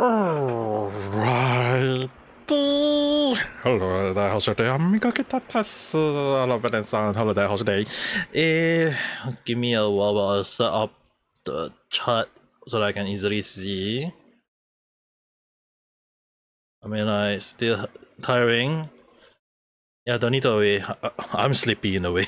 Alright. Hello, 大家好，我係 Ame Gakita Pass. Hello, Benson. Hello, 大家好，我係give me a while while I set up the chat so that I can easily see. I mean, I still tiring. Yeah, don't need to worry. I'm sleepy in a way.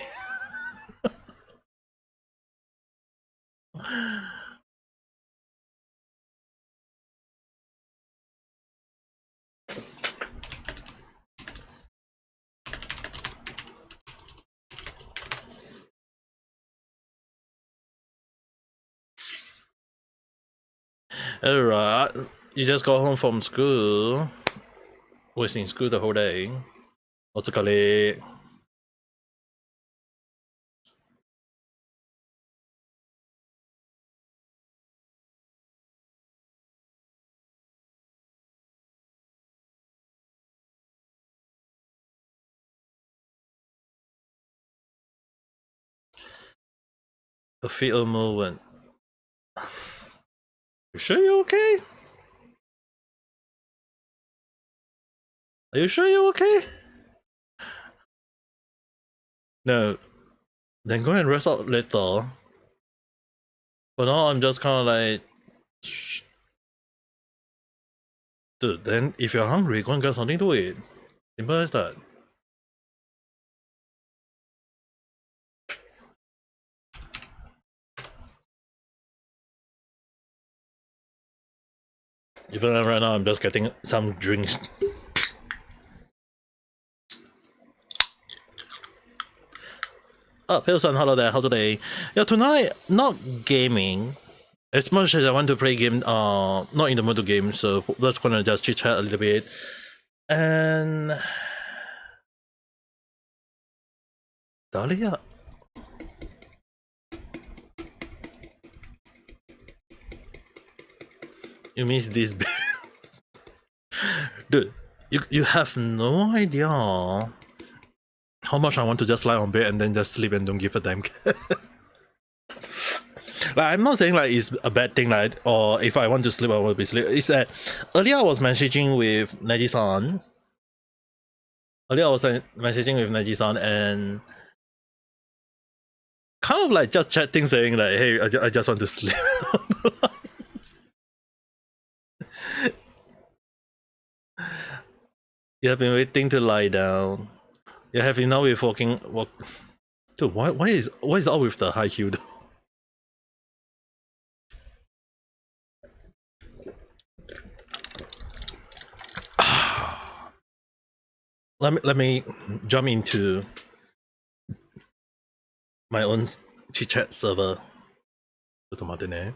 Alright, you just got home from school. Was in school the whole day. お疲れ。A feel moment. You sure you're okay? Are you sure you're okay? No. Then go and rest out later. For now, I'm just kind of like... Dude, then if you're hungry, go and get something to eat. Simple as that. Even right now, I'm just getting some drinks. Pilson, hello there, how today? Yeah, tonight, not gaming. As much as I want to play game, not in the mood to game, so let's gonna just chit chat a little bit. And... Dahlia? You miss this bit? Dude, you have no idea how much I want to just lie on bed and then just sleep and don't give a damn. Like, I'm not saying like it's a bad thing, like, or if I want to sleep, I want to be sleep. It's that earlier I was messaging with Neji-san. And kind of like just chatting, saying like, hey, I just want to sleep. You have been waiting to lie down. You have been now with walking. Dude, why is all with the high heel though? Let me jump into my own chit chat server. ちょっと待ってね。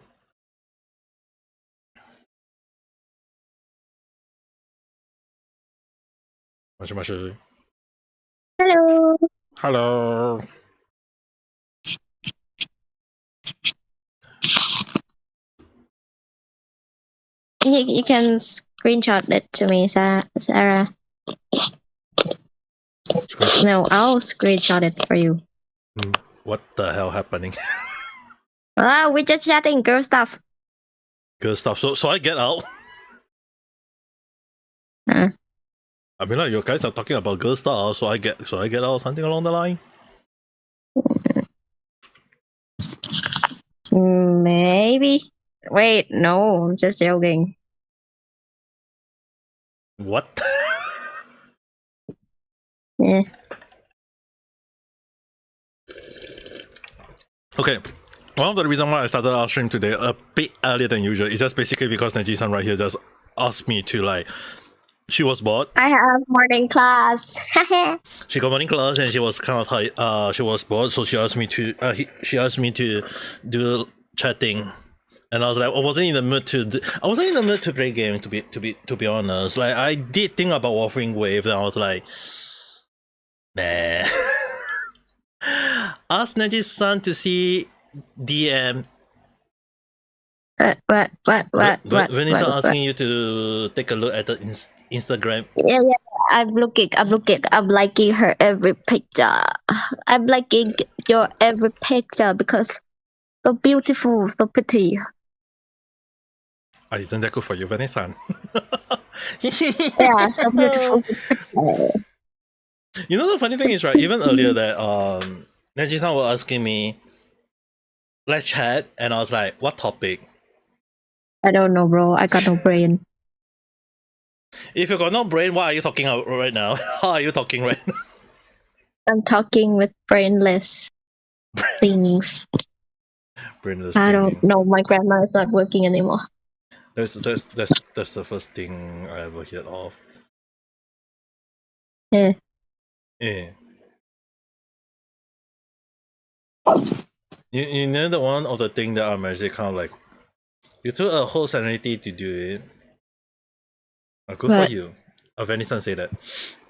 もしもし。Hello. Hello. You can screenshot it to me, Sarah. No, I'll screenshot it for you. What the hell happening? We're just chatting girl stuff. Good stuff. So I get out. I mean, like, you guys are talking about good stuff, so I get out, something along the line. Maybe. Wait, no, I'm just joking. What? Yeah. Okay. One of the reasons why I started our stream today a bit earlier than usual is just basically because Neji-san right here just asked me to, like, she was bored. I have morning class. She got morning class and she was kind of tired. She was bored, so she asked me to do chatting, and I was like, I wasn't in the mood to play game, to be honest. Like, I did think about offering Wave, and I was like, nah. Ask Neji-san to see DM. What? When he's asking you to take a look at the Instagram. Yeah. I'm looking. I'm liking her every picture. I'm liking your every picture because so beautiful, so pretty. Isn't that good for you, Vanessa? Yeah, so beautiful. You know the funny thing is, right? Even earlier that Neji-san was asking me, let's chat, and I was like, what topic? I don't know, bro. I got no brain. If you got no brain, what are you talking about right now? How are you talking right now? I'm talking with brainless things. Brainless I don't thinking. know. My grandma is not working anymore. That's the first thing I ever heard of. Yeah. Yeah. You know the one of the thing that I'm actually kind of like, you took a whole sanity to do it. Good for But you. Vanessa say that.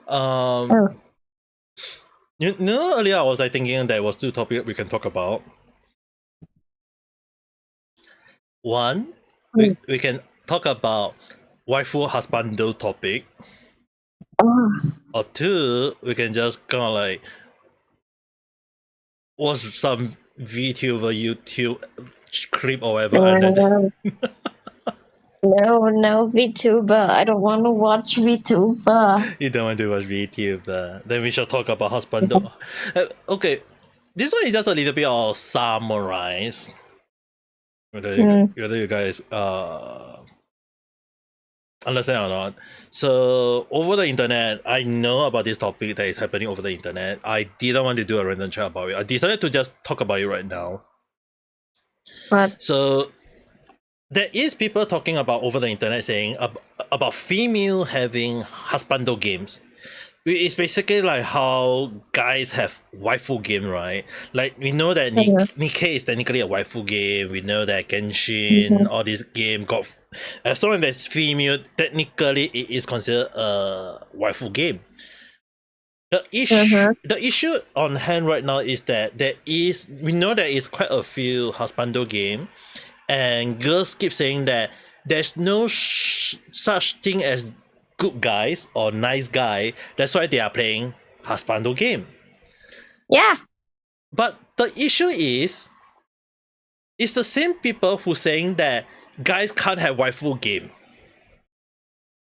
oh, You know earlier I was like thinking there was two topics we can talk about. One, we can talk about waifu husbando topic. oh, Or two, we can just kind of like watch some VTuber YouTube clip or whatever, and then no, VTuber. I don't want to watch VTuber. you don't want to watch VTuber. Then we shall talk about husbando. Okay, this one is just a little bit of summarize. Whether you guys understand or not. So over the internet, I know about this topic that is happening over the internet. I didn't want to do a random chat about it. I decided to just talk about it right now. But So there is people talking about over the internet saying about female having husbando games. It's basically like how guys have waifu game, right? Like we know that Nikkei is technically a waifu game. We know that Genshin, all this game got, as long as there's female, technically it is considered a waifu game. The issue on hand right now is that we know there is quite a few husbando game, and girls keep saying that there's no such thing as good guys or nice guy. That's why they are playing husbando game. yeah, But the issue is, it's the same people who saying that guys can't have waifu game.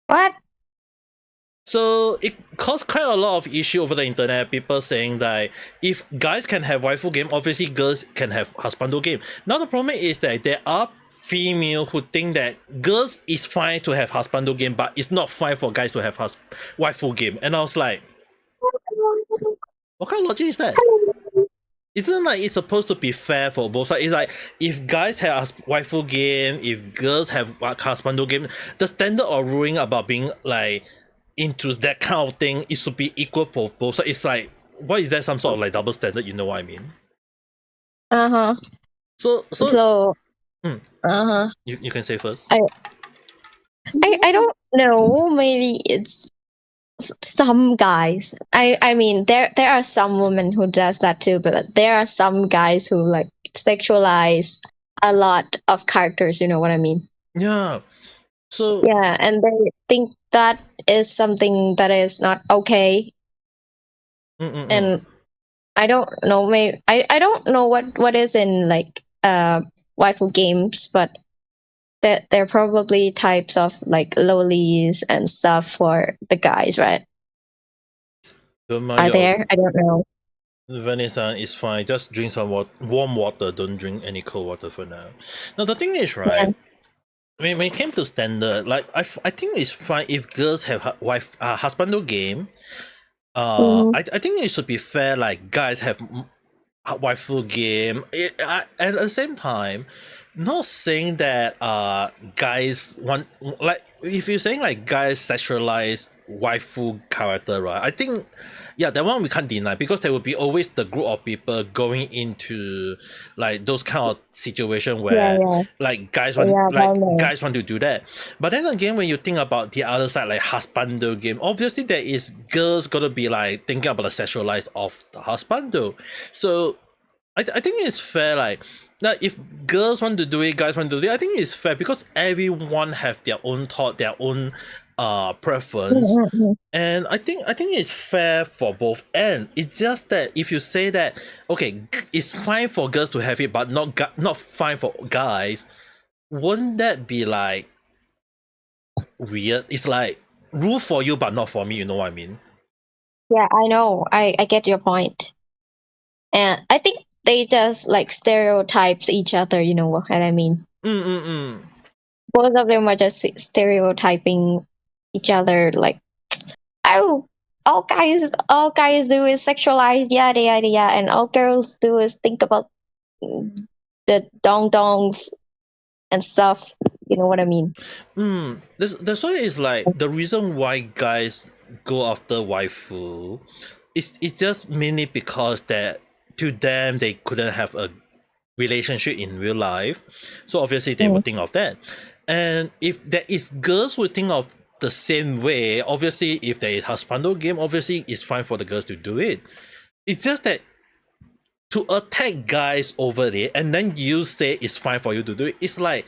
what? So it caused quite a lot of issue over the internet. People saying that if guys can have waifu game, obviously girls can have husbando game. Now the problem is that there are female who think that girls is fine to have husbando game, but it's not fine for guys to have waifu game. And I was like, what kind of logic is that? Isn't like it's supposed to be fair for both sides? It's like if guys have waifu game, if girls have husbando game, the standard of ruling about being like into that kind of thing, it should be equal for both sides. It's like, why is there some sort of like double standard? You know what I mean? So you can say first. I don't know. Maybe it's some guys. I mean there are some women who does that too, but there are some guys who like sexualize a lot of characters. You know what I mean? Yeah. So yeah, and they think that is something that is not okay. And I don't know. Maybe I don't know what is in like waifu games, but there are probably types of like lolis and stuff for the guys, right? Are there? I don't know. Vanessa is fine. Just drink some warm water. Don't drink any cold water for now. Now the thing is, right? When it came to standard, like I think it's fine if girls have husbando game. I think it should be fair. Like guys have waifu game. And at the same time, not saying that guys want, like if you're saying like guys sexualize waifu character, right? I think that one we can't deny, because there will be always the group of people going into like those kind of situation where like guys want guys want to do that. But then again, when you think about the other side, like husbando game, obviously there is girls gonna be like thinking about the sexualized of the husbando. So I think it's fair, like if girls want to do it, guys want to do it, I think it's fair, because everyone have their own thought, their own preference. And I think it's fair for both ends. It's just that if you say that okay, it's fine for girls to have it but not fine for guys, wouldn't that be like weird. It's like rule for you but not for me, you know what I mean? Yeah, I know. I get your point. And I think they just like stereotypes each other, you know what I mean? Mm-mm-mm. Both of them are just stereotyping each other like, oh, all guys do is sexualize yada yada yada, and all girls do is think about the dong dongs and stuff. You know what I mean? That's why it's like the reason why guys go after waifu it's just mainly because that to them they couldn't have a relationship in real life, so obviously they would think of that. And if there is girls who think of the same way, obviously if there is husbando game, obviously it's fine for the girls to do it. It's just that to attack guys over there and then you say it's fine for you to do it, it's like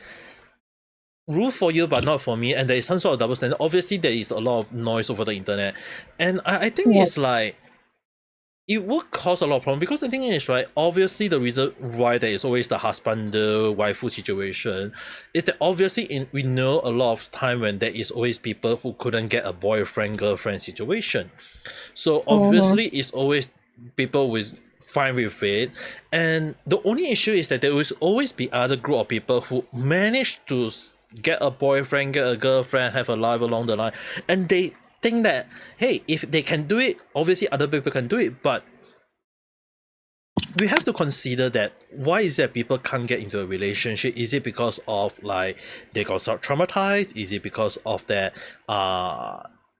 rule for you but not for me, and there is some sort of double standard. Obviously there is a lot of noise over the internet, and I think Yeah. it's like it would cause a lot of problem, because the thing is, right, obviously the reason why there is always the husband waifu situation is that obviously we know a lot of time when there is always people who couldn't get a boyfriend girlfriend situation, so obviously it's always people with fine with it. And the only issue is that there will always be other group of people who manage to get a boyfriend, get a girlfriend, have a life along the line, and they think that, hey, if they can do it, obviously other people can do it. But we have to consider that why is that people can't get into a relationship? Is it because of like they got so traumatized? Is it because of that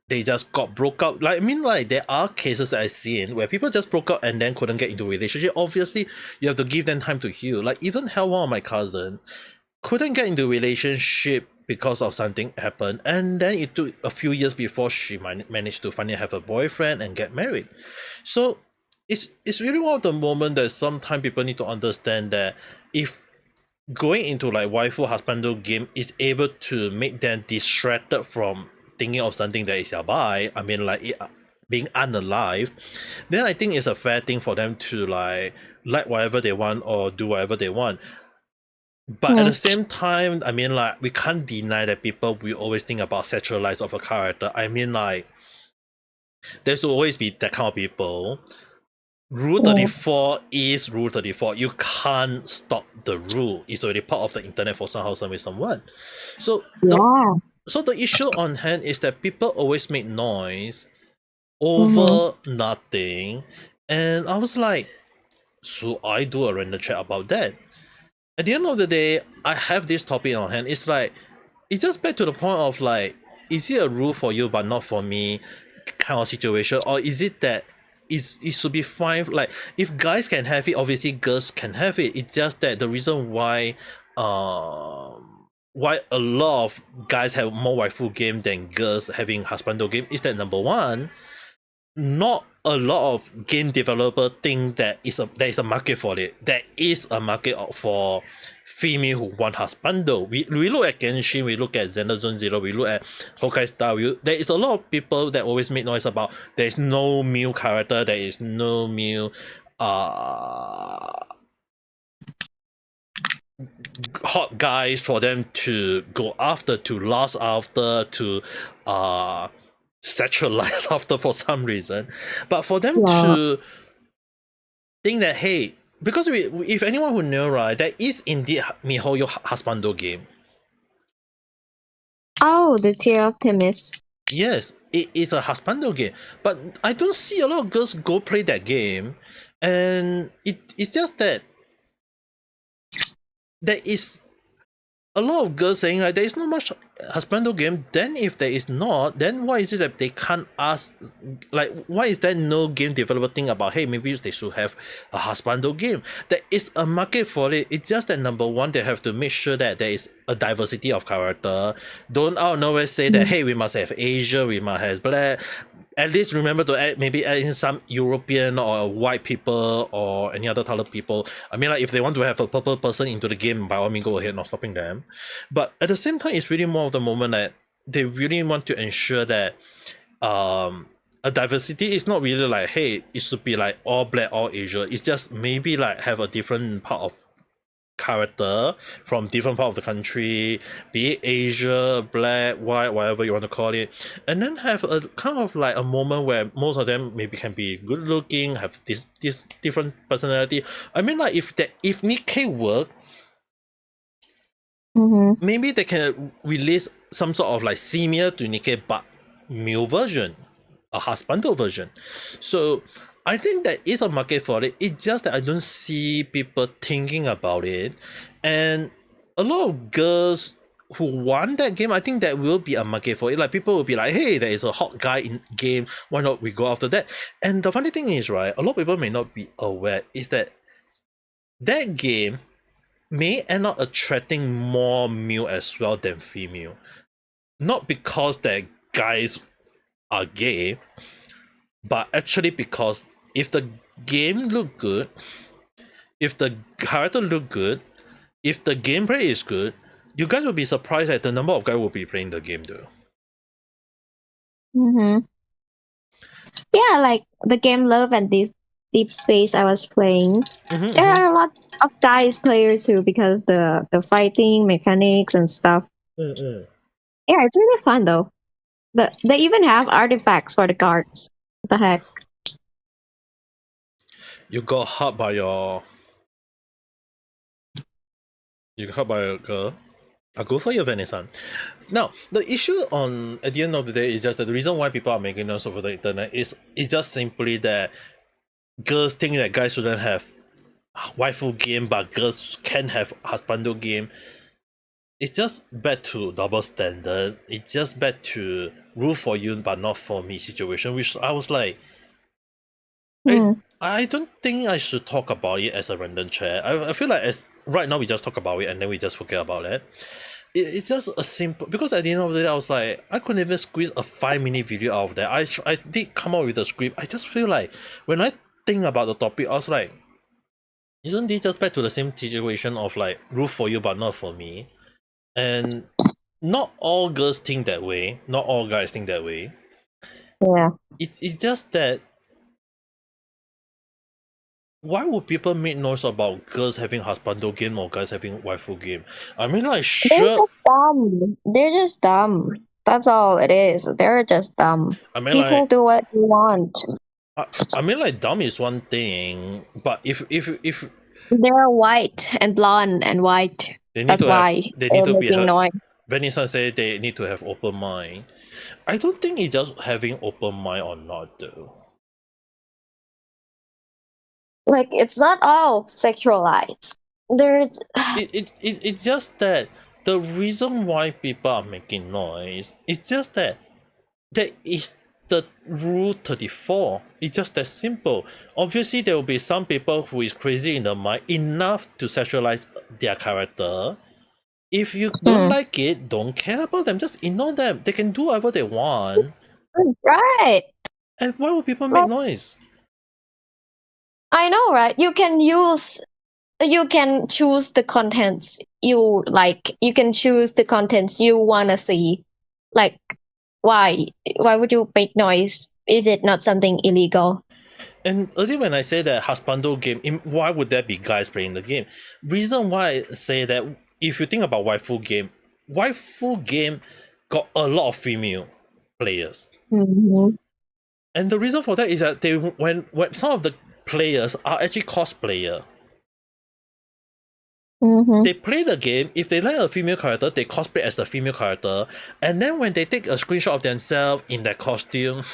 they just got broke up? Like, I mean, like there are cases I've seen where people just broke up and then couldn't get into a relationship. Obviously you have to give them time to heal. Like even hell, one of my cousin couldn't get into a relationship because of something happened, and then it took a few years before she managed to finally have a boyfriend and get married. So it's really one of the moment that sometimes people need to understand that if going into like waifu husbando game is able to make them distracted from thinking of something that is yabai, I mean like being unalive, then I think it's a fair thing for them to like whatever they want or do whatever they want. But at the same time, I mean, like, we can't deny that people will always think about sexualize of a character. I mean, like, there's always be that kind of people. Rule 34 is Rule 34. You can't stop the rule. It's already part of the internet for somehow, some way, someone. So the issue on hand is that people always make noise over nothing. And I was like, should I do a random chat about that? At the end of the day, I have this topic on hand. It's like, it's just back to the point of like, is it a rule for you but not for me kind of situation? Or is it that it should be fine? Like, if guys can have it, obviously girls can have it. It's just that the reason why a lot of guys have more waifu game than girls having husbando game is that, number one, not a lot of game developer think that there is a market for it. There is a market for female who want husbando. We look at Genshin, we look at Xenoblade Zone Zero, we look at Honkai Star. There is a lot of people that always make noise about there is no male character, there is no male hot guys for them to go after, to lust after, to sexualize after for some reason. But for them to think that, hey, because if anyone who know, right, there is indeed miHoYo husbando game. Oh, the Tear of Themis. Yes, it is a husbando game, but I don't see a lot of girls go play that game, and it's just that there is a lot of girls saying like there is not much husbando game. Then if there is not, then why is it that they can't ask, like, why is there no game developer think about, hey, maybe they should have a husbando game? There is a market for it. It's just that, number one, they have to make sure that there is a diversity of character. Don't out of nowhere say that, hey, we must have Asia, we must have black. At least remember to add in some European or white people or any other colored people. I mean, like, if they want to have a purple person into the game, by all means, go ahead, not stopping them. But at the same time, it's really more of the moment that they really want to ensure that a diversity is not really like, hey, it should be like all black, all Asia. It's just maybe like have a different part of character from different part of the country, be it Asia, black, white, whatever you want to call it, and then have a kind of like a moment where most of them maybe can be good looking, have this different personality. I mean, like if Nikkei work, maybe they can release some sort of like similar to Nikkei but male version, a husbando version. So I think there is a market for it. It's just that I don't see people thinking about it. And a lot of girls who want that game, I think there will be a market for it. Like people will be like, hey, there is a hot guy in game, why not we go after that? And the funny thing is, right, a lot of people may not be aware is that that game may end up attracting more male as well than female. Not because that guys are gay, but actually because if the game look good, if the character look good, if the gameplay is good, you guys will be surprised at the number of guys will be playing the game though. Yeah, like the game Love and Deep Space I was playing. There are a lot of guys players too because the fighting mechanics and stuff. Yeah, it's really fun though. They even have artifacts for the cards. What the heck? You got hurt by your... You got hurt by a girl? I'll go for your Venice-san. Now, the issue at the end of the day is just that the reason why people are making noise over the internet is just simply that girls think that guys shouldn't have waifu game, but girls can have husbando game. It's just back to double standard. It's just back to rule for you but not for me situation, which I was like, I don't think I should talk about it as a random chat. I feel like as right now we just talk about it and then we just forget about it. It's just a simple, because at the end of the day I was like, I couldn't even squeeze a 5-minute video out of that. I did come up with a script. I just feel like when I think about the topic, I was like, isn't this just back to the same situation of like rule for you but not for me? And not all girls think that way, not all guys think that way. Yeah. It's just that why would people make noise about girls having husbando game or guys having waifu game? I mean, like, sure. They're just dumb. They're just dumb. That's all it is. They're just dumb. I mean, people do what they want. I mean, like, dumb is one thing, but if they're white and blonde and white, that's why they need to be noise. Vanessa said they need to have open mind. I don't think it's just having open mind or not, though. Like, it's not all sexualized. There's it's just that the reason why people are making noise is just that there is the rule 34. It's just that simple. Obviously there will be some people who is crazy in the mind enough to sexualize their character. If you don't like it, don't care about them, just ignore them. They can do whatever they want. Right. And why would people make noise? I know, right? You can choose the contents you like. You can choose the contents you wanna see. Like, why would you make noise if it's not something illegal? And earlier when I say that husbando game, why would there be guys playing the game? Reason why I say that, if you think about waifu game got a lot of female players. And the reason for that is that when some of the players are actually cosplayer. They play the game. If they like a female character, they cosplay as the female character, and then when they take a screenshot of themselves in their costume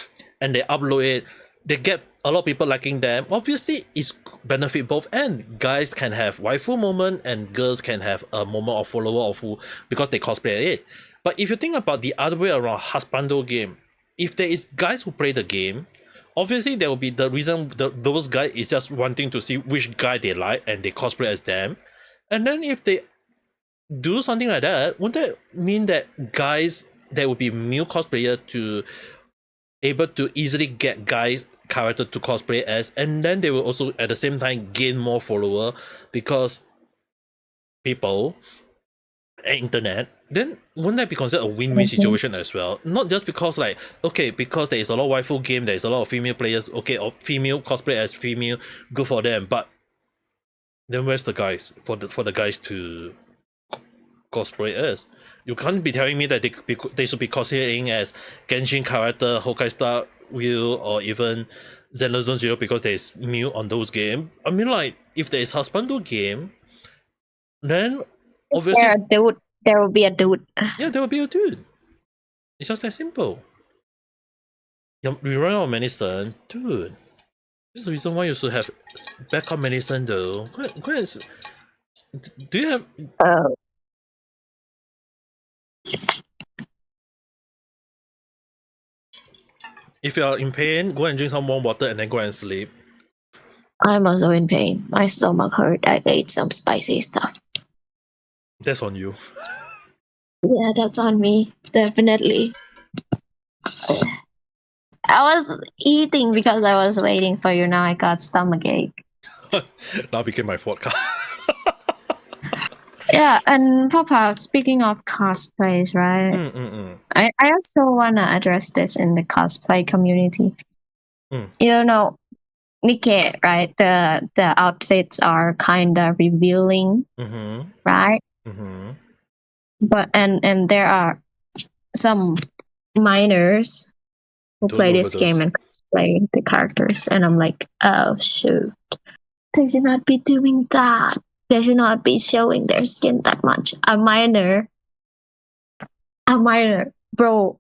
and they upload it, they get a lot of people liking them. Obviously, it's benefit both ends. Guys can have waifu moment and girls can have a moment of follower of who because they cosplay it. But if you think about the other way around, husbando game, if there is guys who play the game, obviously there will be the reason those guys is just wanting to see which guy they like and they cosplay as them. And then if they do something like that, wouldn't that mean that guys, there will be male cosplayer to able to easily get guys character to cosplay as, and then they will also at the same time gain more follower because people internet, then wouldn't that be considered a win-win situation as well? Not just because like, okay, because there is a lot of waifu game, there is a lot of female players, okay, or female cosplay as female, good for them, but then where's the guys for the guys to cosplay as? You can't be telling me that they should be cosplaying as Genshin character, Honkai Star Wheel, or even Xenoblade Zero because there's Mew on those games. I mean, like, if there is Husbando game, then obviously there will be a dude. Yeah, there will be a dude. It's just that simple. We run out of medicine, dude. This is the reason why you should have backup medicine though. Do you have? If you are in pain, go and drink some warm water and then go and sleep. I'm also in pain. My stomach hurt. I ate some spicy stuff. That's on you. Yeah, that's on me. Definitely. I was eating because I was waiting for you. Now I got stomachache. Now became my fault. Yeah, and Papa, speaking of cosplays, right? I also want to address this in the cosplay community. You know, Nikkei, right? The outfits are kind of revealing, right? But and there are some minors who play this game and cosplay the characters, and I'm like, oh shoot, they should not be doing that. They should not be showing their skin that much. A minor, bro.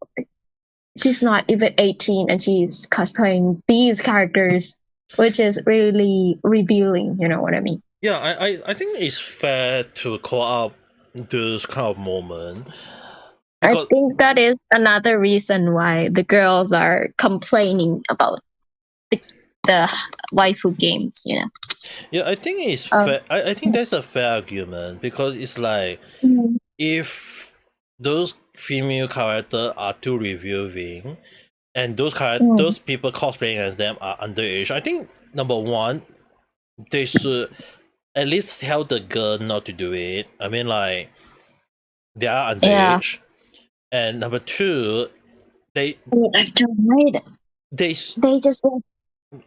She's not even 18 and she's cosplaying these characters, which is really revealing. You know what I mean? Yeah, I think it's fair to call out this kind of moment. I think that is another reason why the girls are complaining about the waifu games, you know. Yeah, I think it's fair. I think that's a fair argument because it's like if those female characters are too revealing and those people cosplaying as them are underage, I think number one, they should at least tell the girl not to do it. I mean, like, they are underage. And number two, they just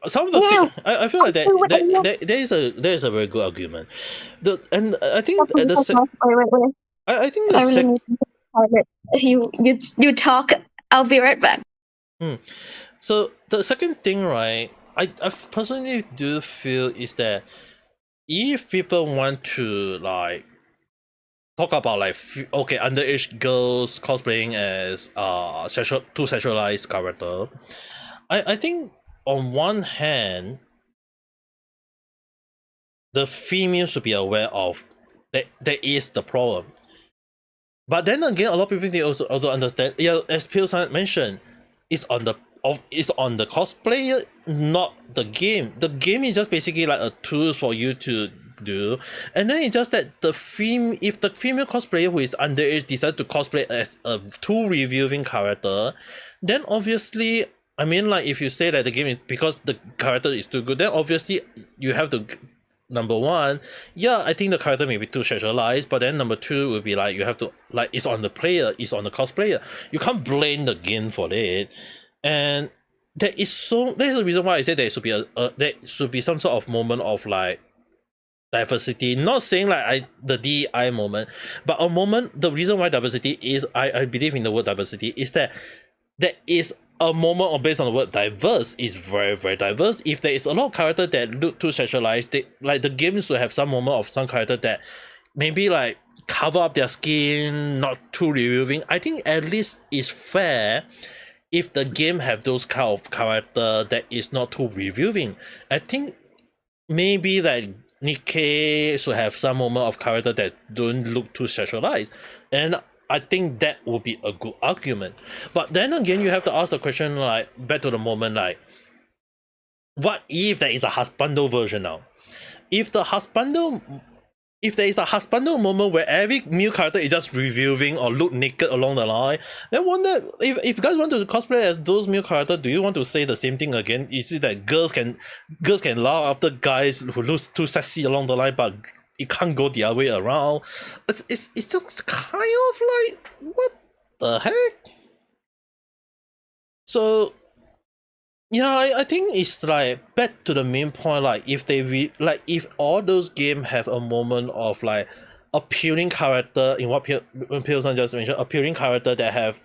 some of the things, I feel like that there is a very good argument. I think I think you talk. I'll be right back. So the second thing, right? I personally do feel is that if people want to like talk about like underage girls cosplaying as too sexualized character, I think on one hand the female should be aware of that there is the problem. But then again, a lot of people they also understand. Yeah, as Pio-san mentioned, it's on the cosplayer, not the game. The game is just basically like a tool for you to do, and then it's just that if the female cosplayer who is underage decide to cosplay as a too revealing character, then obviously, I mean, like, if you say that the game is because the character is too good, then obviously you have to. Number one, yeah, I think the character may be too sexualized, but then number two would be like you have to like it's on the player, it's on the cosplayer. You can't blame the game for it, and there's the reason why I say there should be there should be some sort of moment of like diversity. Not saying like the DEI moment, but a moment. The reason why diversity is I believe in the word diversity is that there is a moment or based on the word diverse is very, very diverse. If there is a lot of character that look too sexualized, like the games will have some moment of some character that maybe like cover up their skin, not too revealing. I think at least it's fair if the game have those kind of character that is not too revealing. I think maybe like Nikkei should have some moment of character that don't look too sexualized. And I think that would be a good argument. But then again, you have to ask the question, like, back to the moment, like, what if there is a husbando version now? If there is a husbando moment where every new character is just revealing or look naked along the line, then wonder if you guys want to cosplay as those new characters, do you want to say the same thing again? Is it that girls can laugh after guys who look too sexy along the line, but it can't go the other way around? It's just kind of like, what the heck? So Yeah, I think it's like back to the main point. Like if if all those games have a moment of like appealing character in what Pearson just mentioned, appealing character that have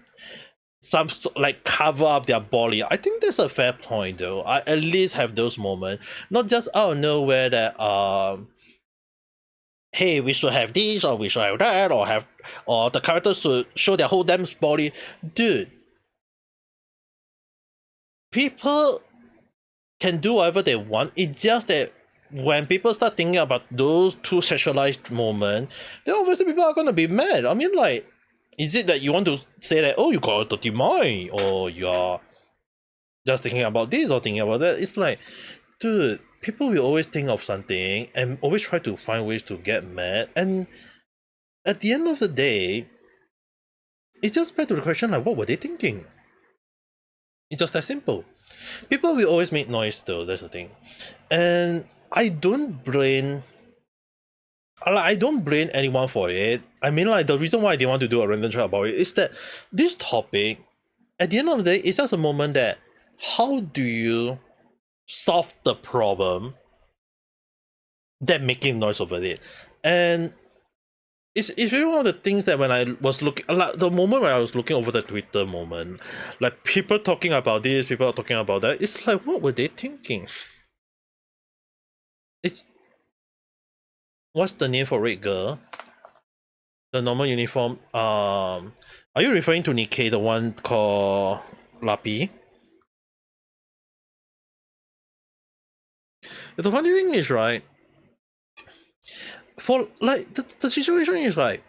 some like cover up their body. I think that's a fair point though. I at least have those moments, not just out of nowhere that hey, we should have this or we should have that or the characters should show their whole damn body. Dude, people can do whatever they want. It's just that when people start thinking about those two sexualized moments, then obviously people are gonna be mad. I mean, like, is it that you want to say that, oh, you got a dirty mind, or you're just thinking about this or thinking about that? It's like, dude, people will always think of something and always try to find ways to get mad. And at the end of the day, it's just back to the question like, what were they thinking? It's just that simple. People will always make noise though, that's the thing. And I don't blame anyone for it. I mean, like, the reason why they want to do a random chat about it is that this topic, at the end of the day, it's just a moment that how do you solve the problem that making noise over it? And it's really one of the things that when I was looking, like the moment when I was looking over the Twitter moment, like people talking about this, people are talking about that, it's like, what were they thinking? It's what's the name for Red Girl? The normal uniform. Are you referring to Nikkei, the one called Lapi? The funny thing is, right? For like the situation is like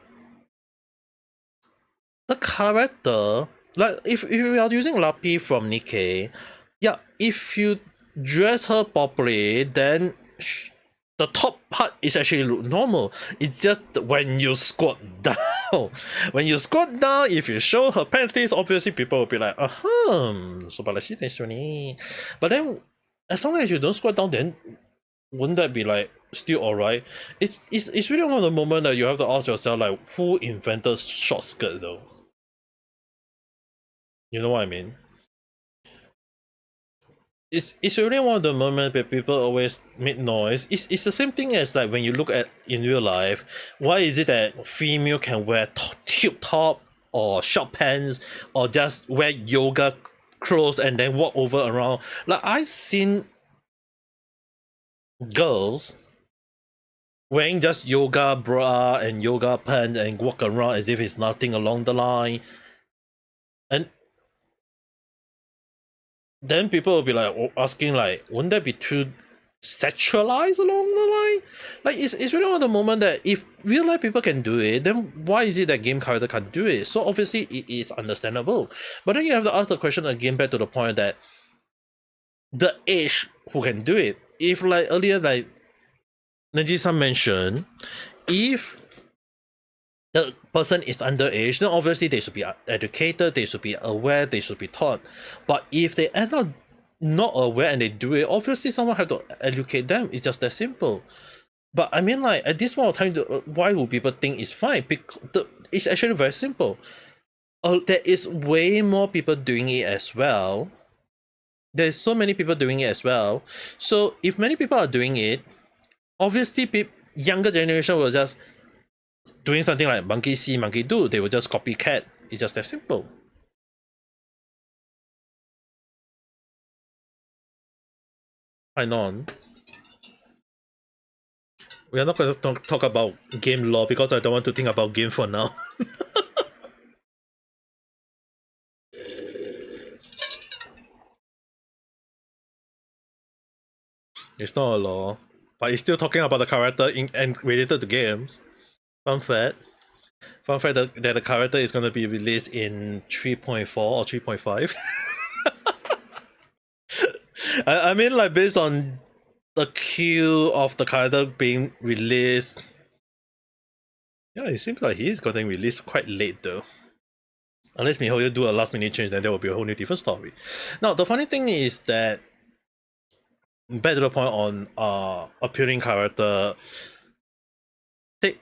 the character, like if you are using Lapi from Nikkei, yeah, if you dress her properly, then the top part is actually look normal. It's just when you squat down. When you squat down, if you show her panties, obviously people will be like, so but then as long as you don't squat down, then wouldn't that be like still alright? It's really one of the moments that you have to ask yourself, like, who invented short skirt though? You know what I mean? It's really one of the moments where people always make noise. It's the same thing as like when you look at in real life. Why is it that female can wear tube top or short pants or just wear yoga clothes and then walk over around? Like I've seen girls wearing just yoga bra and yoga pants and walk around as if it's nothing along the line. And then people will be like asking like, wouldn't that be too sexualized along the line? Like it's really one of the moment that if real life people can do it, then why is it that game character can't do it? So obviously it is understandable. But then you have to ask the question again back to the point that the age who can do it. If like earlier like Najee-san mentioned, if the person is underage, then obviously they should be educated, they should be aware, they should be taught. But if they end up not aware and they do it, obviously someone have to educate them. It's just that simple. But I mean, like at this point of time, why would people think it's fine? Because it's actually very simple. There is way more people doing it as well. There's so many people doing it as well. So if many people are doing it, obviously younger generation will just doing something like monkey see, monkey do. They will just copycat. It's just that simple. I know. We are not going to talk about game law because I don't want to think about game for now. It's not a law, but it's still talking about the character and related to games. Fun fact that the character is going to be released in 3.4 or 3.5. I mean, like, based on the queue of the character being released, yeah, it seems like he is getting released quite late though. Unless MiHoYo do a last minute change, then there will be a whole new different story. Now, the funny thing is that, back to the point on appealing character,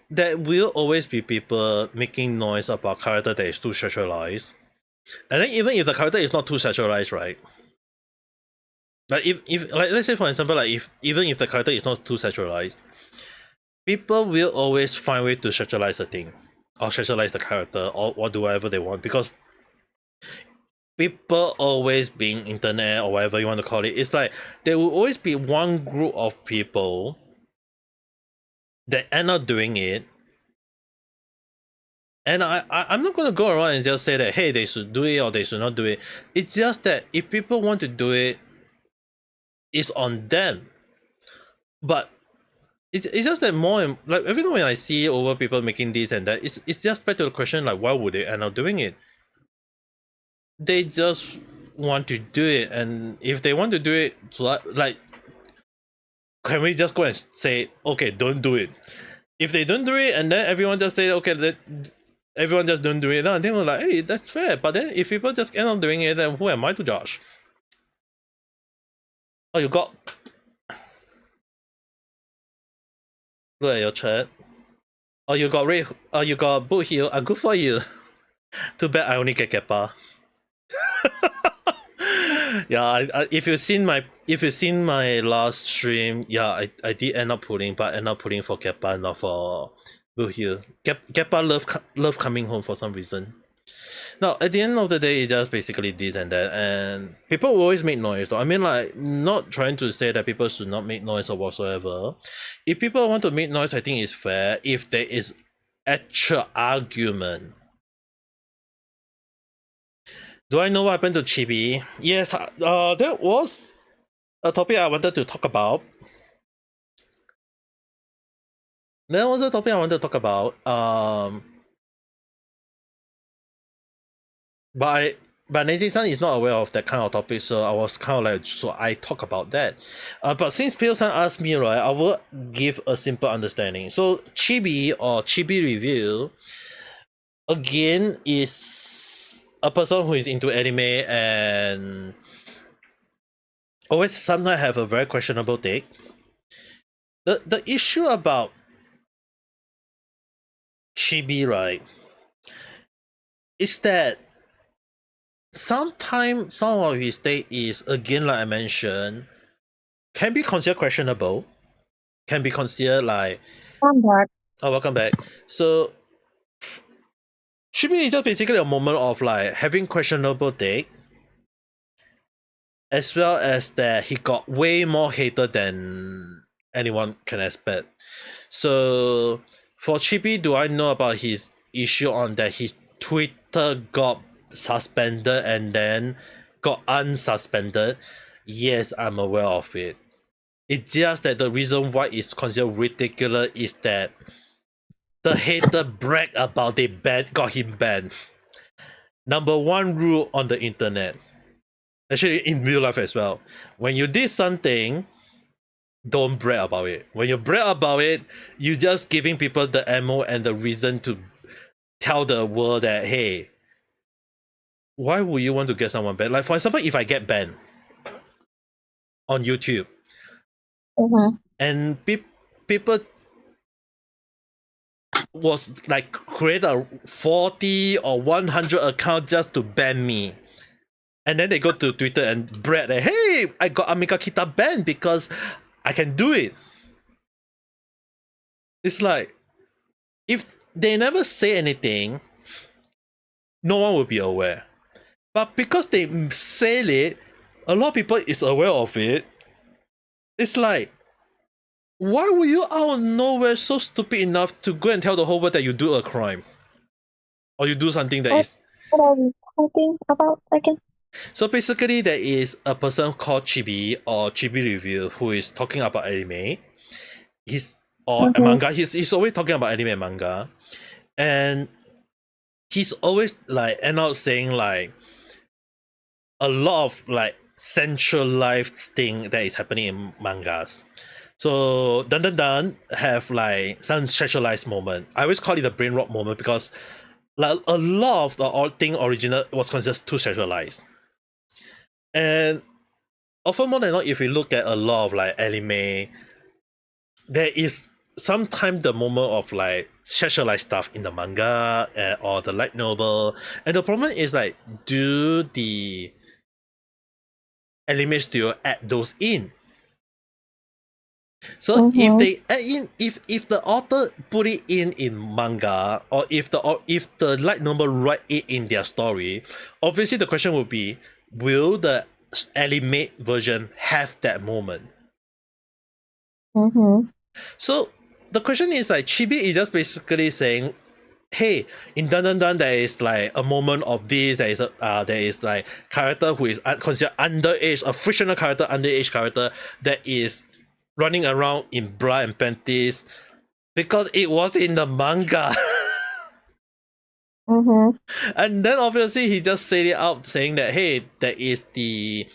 there will always be people making noise about character that is too sexualized. And then even if the character is not too sexualized, right? Like if like let's say for example, like if even if the character is not too sexualized, people will always find way to sexualize the thing or sexualize the character or do whatever they want, because people always being internet or whatever you want to call it, it's like there will always be one group of people that end up doing it. And I'm not gonna go around and just say that hey, they should do it or they should not do it. It's just that if people want to do it, it's on them. But it's just that more and like every time when I see over people making this and that, it's just back to the question like why would they end up doing it? They just want to do it, and if they want to do it, like can we just go and say okay, don't do it? If they don't do it and then everyone just say okay, everyone just don't do it, then I think we're like hey, that's fair. But then if people just end up doing it, then who am I to judge? Oh, you got look at your chat. Oh, you got red. Oh, you got boot heel. Good for you. Too bad I only get Keppa. Yeah, if you've seen my last stream, yeah, I did end up pulling, but end up pulling for Keppa, not for boot heel. Keppa love coming home for some reason. Now, at the end of the day, it's just basically this and that, and people will always make noise though. I mean, like, not trying to say that people should not make noise or whatsoever. If people want to make noise, I think it's fair if there is actual argument. Do I know what happened to Chibi? Yes, that was a topic I wanted to talk about. That was a topic I wanted to talk about. But Neji-san is not aware of that kind of topic, so I was kind of like, so I talk about that. But since Pio-san asked me, right, I will give a simple understanding. So Chibi or Chibi Review, again, is a person who is into anime and always sometimes have a very questionable take. The issue about Chibi, right, is that sometimes some of his take is, again, like I mentioned, can be considered questionable, can be considered like welcome back. So Chibi is just basically a moment of like having questionable take, as well as that he got way more hated than anyone can expect. So for Chibi, do I know about his issue on that his Twitter got suspended and then got unsuspended? Yes, I'm aware of it. It's just that the reason why it's considered ridiculous is that the hater bragged about they got him banned. Number one rule on the internet, actually in real life as well, when you did something, don't brag about it. When you brag about it, you just giving people the ammo and the reason to tell the world that hey, why would you want to get someone banned? Like for example, if I get banned on YouTube, and people was like create a 40 or 100 account just to ban me, and then they go to Twitter and brag that hey, I got Ame Gakita banned because I can do it. It's like if they never say anything, no one will be aware. But because they say it, a lot of people is aware of it. It's like, why were you out of nowhere so stupid enough to go and tell the whole world that you do a crime? Or you do something that is... What are we talking about again? So basically there is a person called Chibi or Chibi Review who is talking about anime. Manga. He's always talking about anime and manga. And he's always like end up saying like a lot of like centralized thing that is happening in mangas. So Dun have like some sexualized moment. I always call it the brain rot moment because like a lot of the thing original was considered too sexualized. And often more than not, if you look at a lot of like anime, there is sometimes the moment of like sexualized stuff in the manga or the light novel. And the problem is like, do the anime studio add those in. So if they add in, if the author put it in manga, or if the light novel write it in their story, obviously the question will be, will the anime version have that moment? So the question is like, Chibi is just basically saying, hey, in Dun Dun Dun there is like a moment of this, there is like character who is considered underage, a fictional character, underage character that is running around in bra and panties because it was in the manga. And then obviously he just said it out saying that, hey, that is the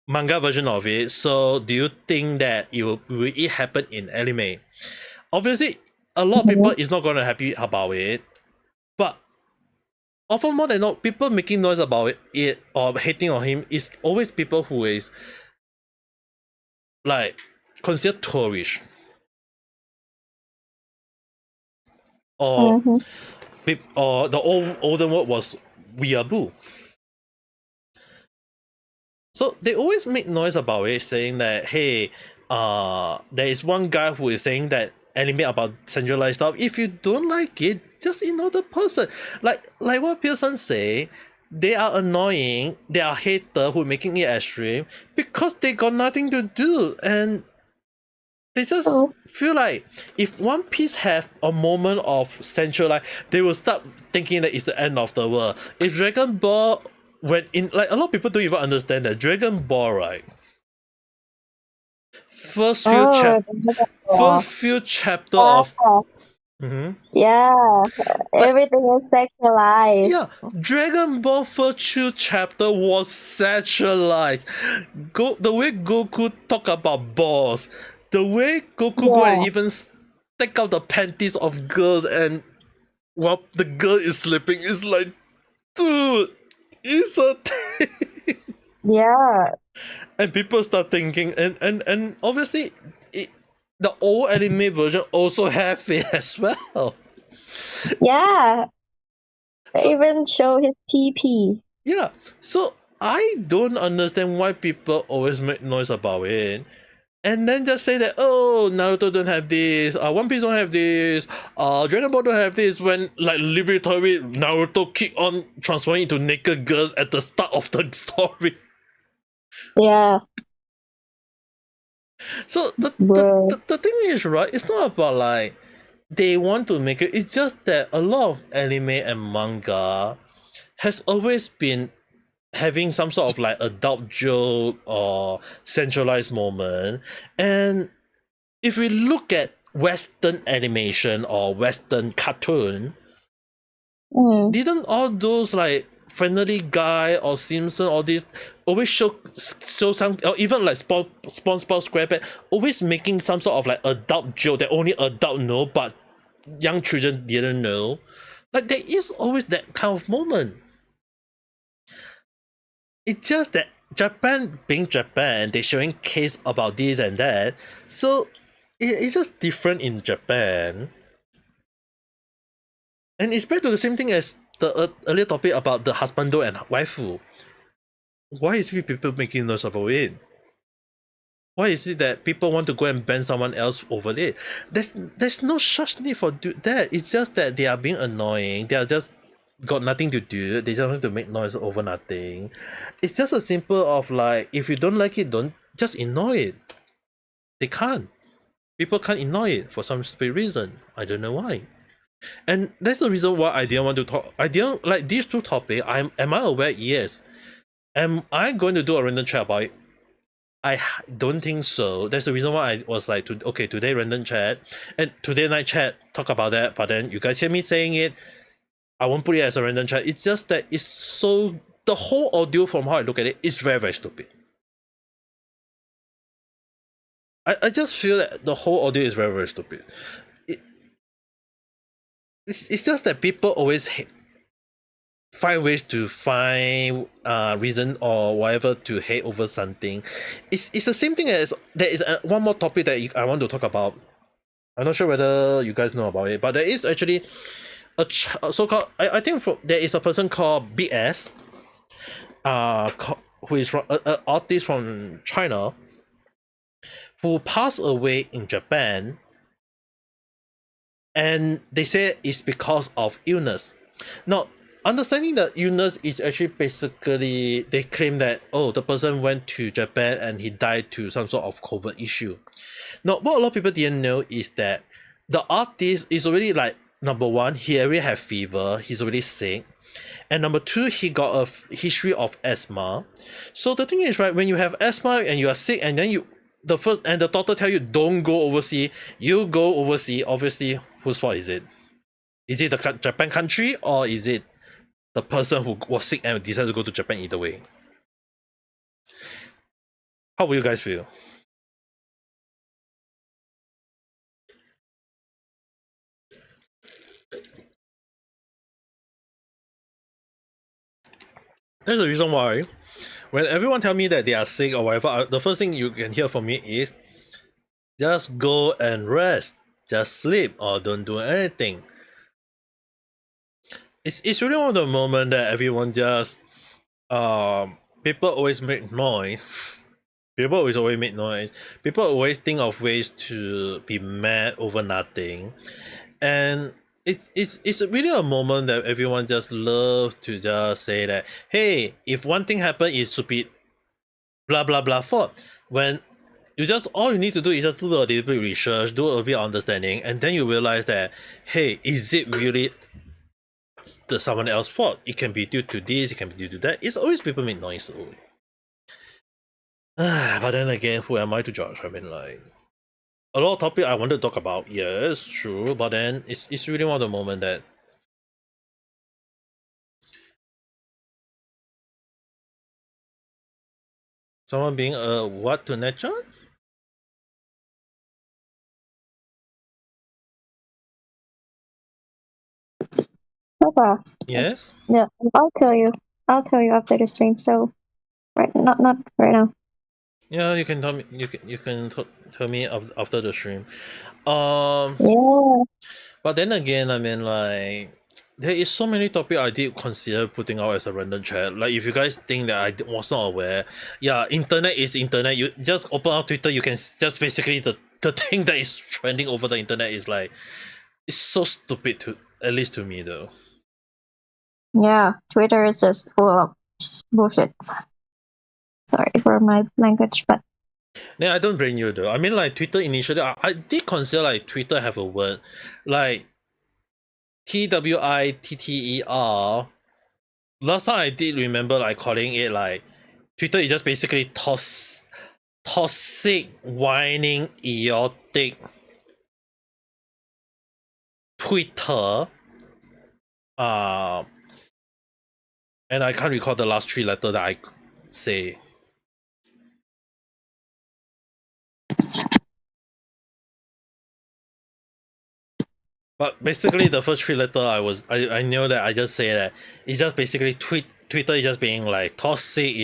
manga version of it, so do you think that will it happen in anime? Obviously a lot of people is not going to happy about it, but often more than not, people making noise about it or hating on him is always people who is like considered tourish, or or the older word was weeaboo. So they always make noise about it, saying that, hey, there is one guy who is saying that anime about centralized stuff, if you don't like it, just ignore the person. Like what Pearson say, they are annoying, they are hater who are making it extreme because they got nothing to do, and they just feel like if One Piece have a moment of centralized, they will start thinking that it's the end of the world. If Dragon Ball, when in like a lot of people don't even understand that Dragon Ball, right? First few chapter of everything is sexualized. Yeah, Dragon Ball first few chapter was sexualized. The way Goku talk about balls, the way Goku go and even take out the panties of girls, and while the girl is sleeping, is like, dude, it's a thing. Yeah. And people start thinking, and obviously the old anime version also have it as well. Yeah. They even show his TP. Yeah. So I don't understand why people always make noise about it. And then just say that, oh, Naruto don't have this, One Piece don't have this, Dragon Ball don't have this, when like literally Naruto keep on transforming into naked girls at the start of the story. Yeah. So the thing is, right, it's not about like they want to make it, it's just that a lot of anime and manga has always been having some sort of like adult joke or centralized moment. And if we look at Western animation or Western cartoon, didn't all those like Family Guy or Simpson, all these always show some, or even like SpongeBob SquarePants, always making some sort of like adult joke that only adult know but young children didn't know? Like there is always that kind of moment. It's just that Japan being Japan, they're showing case about this and that, so it's just different in Japan. And it's back to the same thing as the earlier topic about the husbando and waifu. Why is people making noise about it? Why is it that people want to go and ban someone else over it? There's no such need for that. It's just that they are being annoying. They are just got nothing to do. They just want to make noise over nothing. It's just a simple of like, if you don't like it, don't just ignore it. They can't. People can't ignore it for some stupid reason. I don't know why. And that's the reason why I didn't want to talk. I didn't like these two topics. Am I aware? Yes. Am I going to do a random chat about it? I don't think so. That's the reason why I was like, okay, today random chat and today night chat, talk about that. But then you guys hear me saying it, I won't put it as a random chat. It's just that it's so, the whole audio from how I look at it is very, very stupid. I just feel that the whole audio is very, very stupid. It's just that people always find ways to find reason or whatever to hate over something. It's the same thing as there is one more topic that I want to talk about. I'm not sure whether you guys know about it, but there is actually a so-called, I think there is a person called BS. who is from an artist from China who passed away in Japan, and they say it's because of illness. Now, understanding that illness is actually basically they claim that the person went to Japan and he died to some sort of COVID issue. Now, what a lot of people didn't know is that the artist is already like, number one, he already have fever, he's already sick, and number two, he got a history of asthma. So the thing is, right, when you have asthma and you are sick, and then the doctor tell you don't go overseas, you go overseas. Obviously, whose fault is it? Is it the Japan country, or is it the person who was sick and decided to go to Japan either way? How will you guys feel? That's the reason why when everyone tell me that they are sick or whatever, the first thing you can hear from me is just go and rest, just sleep, or don't do anything. It's really one of the moments that everyone just people always make noise. People always make noise. People always think of ways to be mad over nothing, and it's really a moment that everyone just loves to just say that, hey, if one thing happened, it should be blah blah blah fault. When you just all you need to do is just do a little bit of research, do a little bit of understanding, and then you realize that, hey, is it really the someone else's fault? It can be due to this, it can be due to that. It's always people make noise. But then again, who am I to judge? I mean, like, a lot of topic I want to talk about, yes, true, but then it's really one of the moment that someone being a what to nature? Okay. Yes. Yeah, I'll tell you. I'll tell you after the stream. So, not right now. Yeah, you can tell me. You can tell me after the stream. Yeah. But then again, I mean, like, there is so many topic I did consider putting out as a random chat. Like, if you guys think that I was not aware, yeah, internet is internet. You just open up Twitter, you can just basically the thing that is trending over the internet is like, it's so stupid to at least to me though. Yeah, Twitter is just full of bullshit. Sorry for my language, but Yeah, I don't blame you though. I mean, like, Twitter initially, I did consider like Twitter have a word like TWITTER. Last time I did remember like calling it like Twitter is just basically toxic, whining, idiotic Twitter. And I can't recall the last three letters that I say. But basically, the first three letter I know that I just say that it's just basically Twitter is just being like toxic,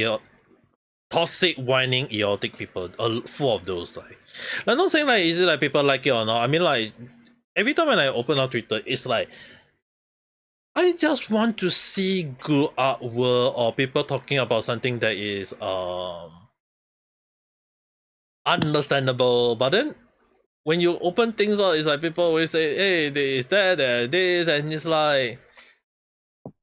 whining, idiotic people, full of those like. I'm not saying like is it like people like it or not. I mean, like, every time when I open up Twitter, it's like I just want to see good artwork or people talking about something that is understandable. But then when you open things up, it's like people always say, hey, this, that, this, and it's like,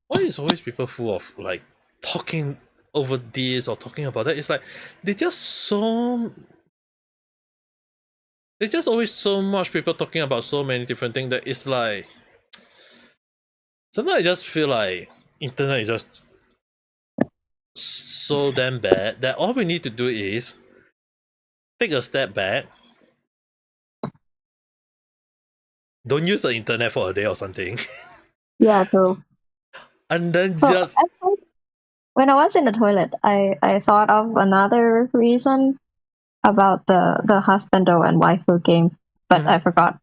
why is always people full of like talking over this or talking about that? It's like there's just always so much people talking about so many different things that it's like sometimes I just feel like internet is just so damn bad that all we need to do is take a step back, don't use the internet for a day or something, yeah, true. and then So just when I was in the toilet, I thought of another reason about the husband and wife game, but I forgot.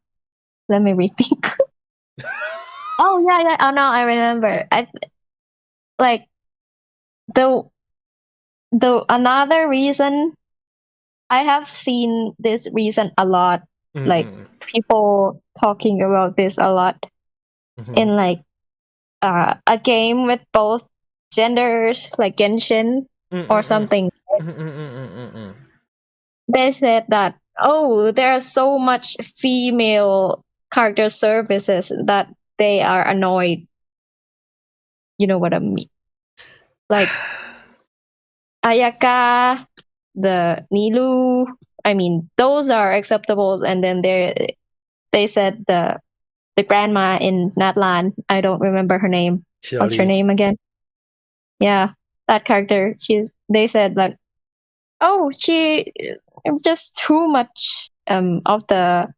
Let me rethink. Oh yeah. Oh no, I remember. I like the another reason. I have seen this reason a lot. Like people talking about this a lot in like a game with both genders, like Genshin. or something. They said that, oh, there are so much female character services that they are annoyed. You know what I mean? Like Ayaka, the Nilu. I mean, those are acceptable. And then they said the grandma in Natlan. I don't remember her name. What's her name again? Yeah, that character. They said that, oh, she just too much of the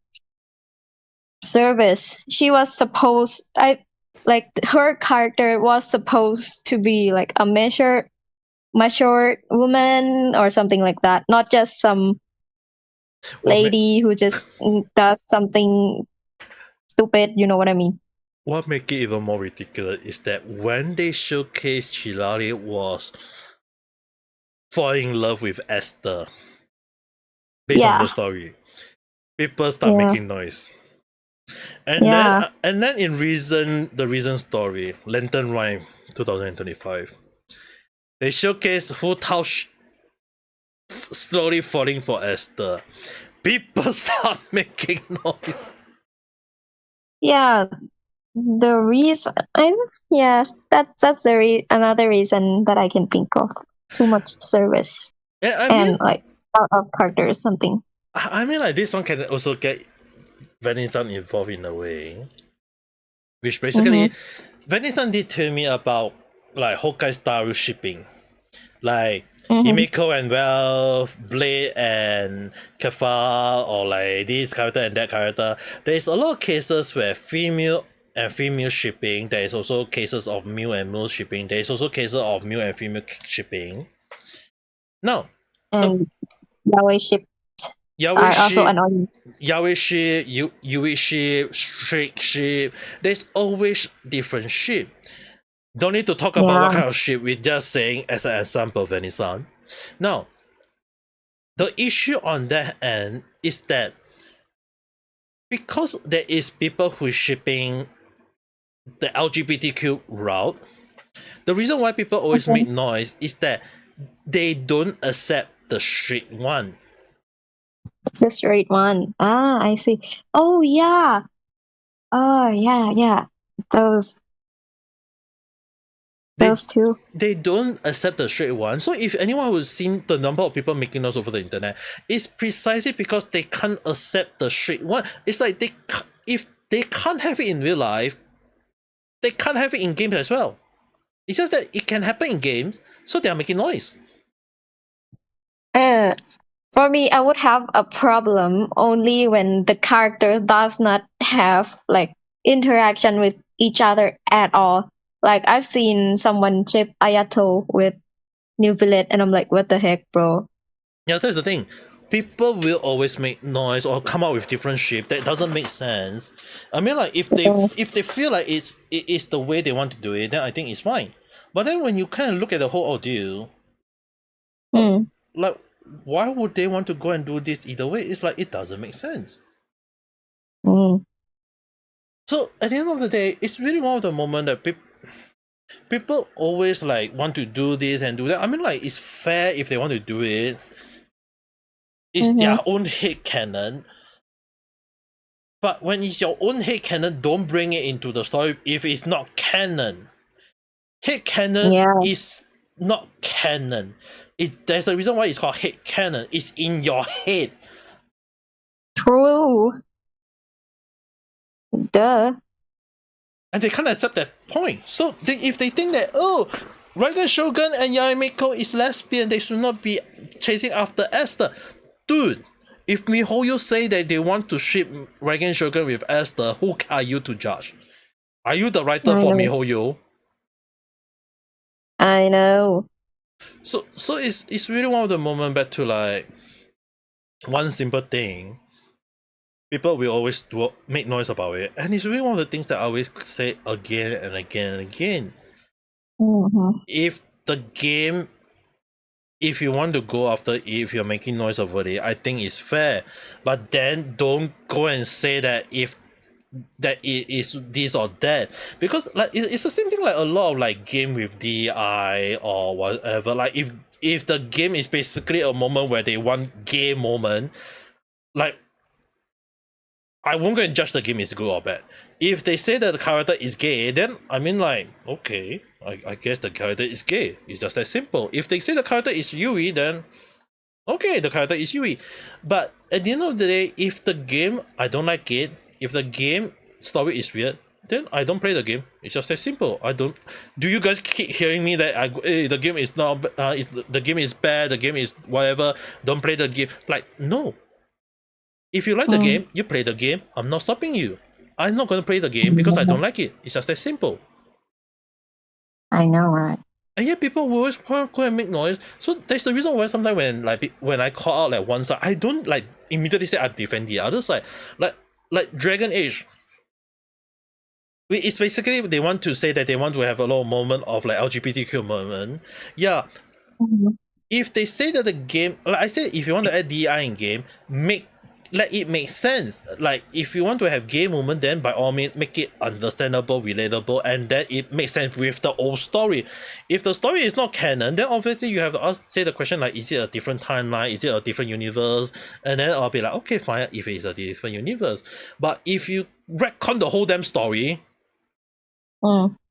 service. She was supposed, I like her character was supposed to be like a mature woman or something like that, not just some lady who just does something stupid. You know what I mean? What make it even more ridiculous is that when they showcased Chilali was falling in love with Esther based on the story, people start making noise. And then in the recent story, Lantern Rhyme 2025, they showcase Hu Tao slowly falling for Esther. People start making noise. Yeah, the reason, that's another reason that I can think of. Too much service. And like out of character or something. I mean, like this one can also get Venice-san involved in a way, which basically Venice-san did tell me about like Hokkai style shipping, like Himeko and Wealth, Blade and Kafa, or like this character and that character. There's a lot of cases where female and female shipping. There is also cases of male and male shipping. There is also cases of male and female shipping. Now, yaoi ship are also annoying. Yaoi ship, Yui ship, Strict ship. There's always different ship. Don't need to talk about what kind of ship. We're just saying as an example, Venice-san. Now, the issue on that end is that because there is people who shipping the LGBTQ route, the reason why people always make noise is that they don't accept the straight one. The straight one. Ah, I see. Oh yeah. Oh yeah. Those two. They don't accept the straight one. So if anyone who's seen the number of people making noise over the internet, it's precisely because they can't accept the straight one. It's like if they can't have it in real life, they can't have it in games as well. It's just that it can happen in games, so they are making noise. For me, I would have a problem only when the character does not have like interaction with each other at all. Like I've seen someone ship Ayato with New Village, and I'm like, what the heck, bro? Yeah, that's the thing. People will always make noise or come up with different shape. That doesn't make sense. I mean, like if they feel like it is the way they want to do it, then I think it's fine. But then when you kind of look at the whole ordeal, like why would they want to go and do this either way? It's like it doesn't make sense. So at the end of the day, it's really one of the moments that people always like want to do this and do that. I mean, like it's fair if they want to do it. It's their own headcanon. But when it's your own headcanon, don't bring it into the story if it's not canon. Headcanon is not canon. There's a reason why it's called headcanon. It's in your head. True. Duh. And they can't accept that point. So if they think that, oh, Raigan Shogun and Yameko is lesbian, they should not be chasing after Esther. Dude, if MiHoYo say that they want to ship Raigan Shogun with Esther, who are you to judge? Are you the writer for MiHoYo? I know. So it's really one of the moments back to like one simple thing. People will always make noise about it, and it's really one of the things that I always say again and again and again. If the game, if you want to go after it, if you're making noise over it, I think it's fair. But then don't go and say that that it is this or that, because like it's the same thing like a lot of like game with DI or whatever. Like if if the game is basically a moment where they want gay moment, like I won't go and judge the game is good or bad. If they say that the character is gay, then I mean like, okay, I guess the character is gay. It's just that simple. If they say the character is Yui, then okay, the character is Yui. But at the end of the day, if the game I don't like it, if the game story is weird, then I don't play the game. It's just that simple. I don't. Do you guys keep hearing me that the game is not the game is bad, the game is whatever, don't play the game? Like, no. If you like the game, you play the game. I'm not stopping you. I'm not going to play the game because I don't like it. It's just that simple. I know, right? And yet people will always go and make noise. So that's the reason why sometimes when I call out like one side, I don't like immediately say I defend the other side. Like Dragon Age. It's basically they want to say that they want to have a lot of moment of like LGBTQ moment. Yeah. If they say that the game, like I said, if you want to add DI in game, let it make sense. Like if you want to have gay moment, then by all means make it understandable, relatable, and then it makes sense with the old story. If the story is not canon, then obviously you have to say the question like, is it a different timeline? Is it a different universe? And then I'll be like, okay, fine, if it's a different universe. But if you retcon the whole damn story,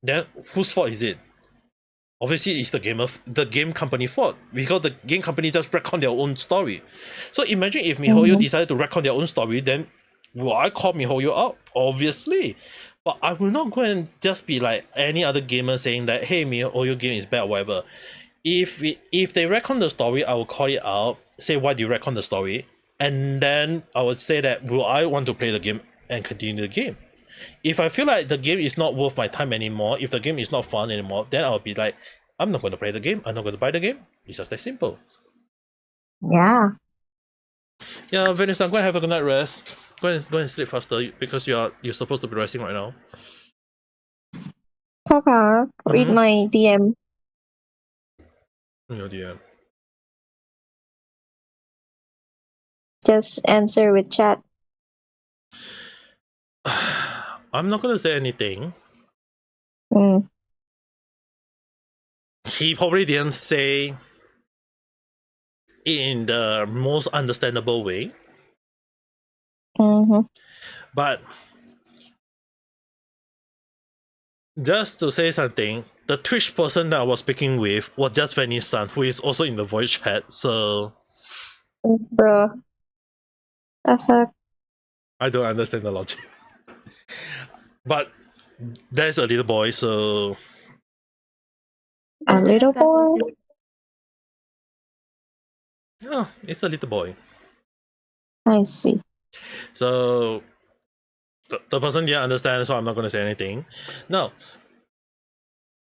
then whose fault is it? Obviously, it's the game company fault because the game company just retcon their own story. So imagine if MiHoYo decided to retcon their oon story, then will I call MiHoYo out? Obviously. But I will not go and just be like any other gamer saying that, hey, MiHoYo game is bad or whatever. If they retcon the story, I will call it out, say why do you retcon the story, and then I would say that will I want to play the game and continue the game. If I feel like the game is not worth my time anymore, if the game is not fun anymore, then I'll be like, I'm not going to play the game. I'm not going to buy the game. It's just that simple. Yeah. Yeah, Venice, I'm going to have a good night rest. Go and sleep faster because you're supposed to be resting right now. Papa, read my DM. Your DM. Just answer with chat. I'm not going to say anything. He probably didn't say in the most understandable way. But just to say something, the Twitch person that I was speaking with was just Fanny's son, who is also in the voice chat, so... Bro. That's a... I don't understand the logic. But there's a little boy, so... A little boy? Yeah, it's a little boy. I see. So... The person didn't understand, so I'm not going to say anything. Now,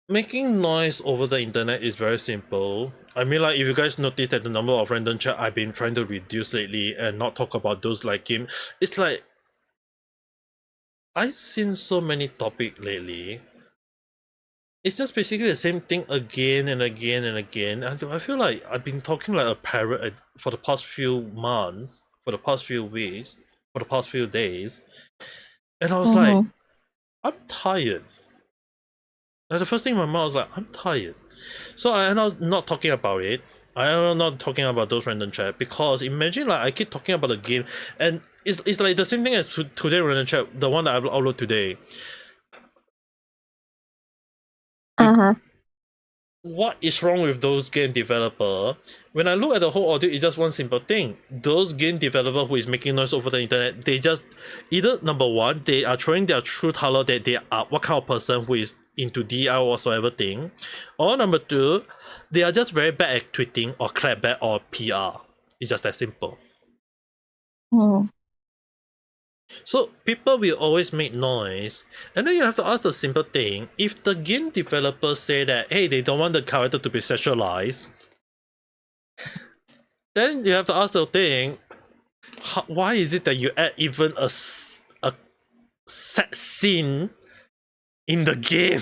making noise over the internet is very simple. I mean, like, if you guys notice that the number of random chat I've been trying to reduce lately and not talk about those like game, it's like I've seen so many topics lately. It's just basically the same thing again and again and again. And I feel like I've been talking like a parrot for the past few months, for the past few weeks, for the past few days. And I was like, I'm tired. Like the first thing in my mind was like, I'm tired. So I end up not talking about it. I end up not talking about those random chat because imagine like I keep talking about the game and it's like the same thing as today random chat, the one that I upload today. What is wrong with those game developer? When I look at the whole audio, it's just one simple thing. Those game developer who is making noise over the internet, they just either number one, they are showing their true color that they are what kind of person who is into DI or whatsoever thing, or number two, they are just very bad at tweeting or clapback or PR. It's just that simple. So people will always make noise, and then you have to ask the simple thing: if the game developers say that, hey, they don't want the character to be sexualized, then you have to ask the thing: why is it that you add even a sex scene in the game?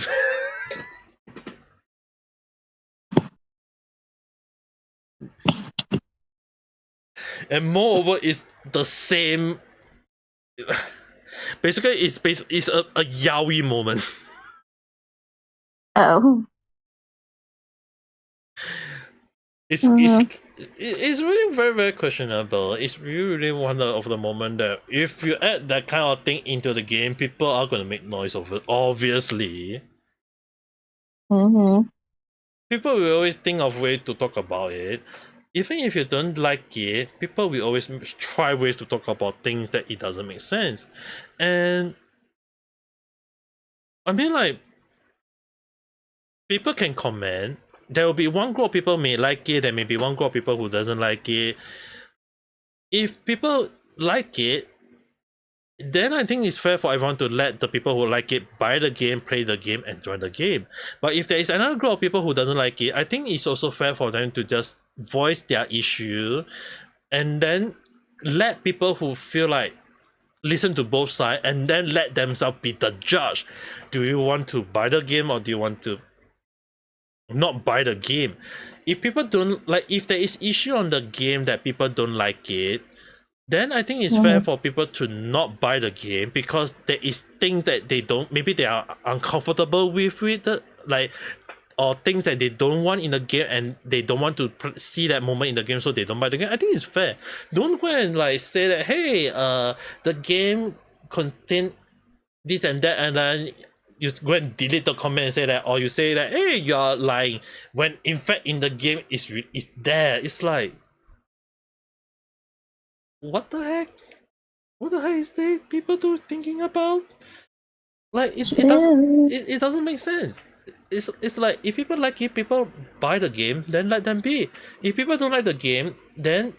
And moreover, it's the same. Basically, it's a yaoi moment. Oh. It's it's really very very questionable. It's really one of the moment that if you add that kind of thing into the game, people are gonna make noise of it. Obviously, people will always think of ways to talk about it. Even if you don't like it, people will always try ways to talk about things that it doesn't make sense. And I mean, like, people can comment. There will be one group of people may like it, there may be one group of people who doesn't like it. If people like it, then I think it's fair for everyone to let the people who like it buy the game, play the game, enjoy the game. But if there is another group of people who doesn't like it, I think it's also fair for them to just voice their issue and then let people who feel like listen to both sides and then let themselves be the judge. Do you want to buy the game or do you want to not buy the game? If people don't like, if there is issue on the game that people don't like it, then I think it's fair for people to not buy the game because there is things that they don't, maybe they are uncomfortable with it, like, or things that they don't want in the game and they don't want to see that moment in the game, so they don't buy the game. I think it's fair. Don't go and like say that, hey, the game contain this and that, and then you go and delete the comment and say that, or you say that, hey, you're lying, when in fact in the game is there. It's like, what the heck? What the heck is they people thinking about? Like, it doesn't make sense. It's like, if people like it, people buy the game, then let them be. If people don't like the game, then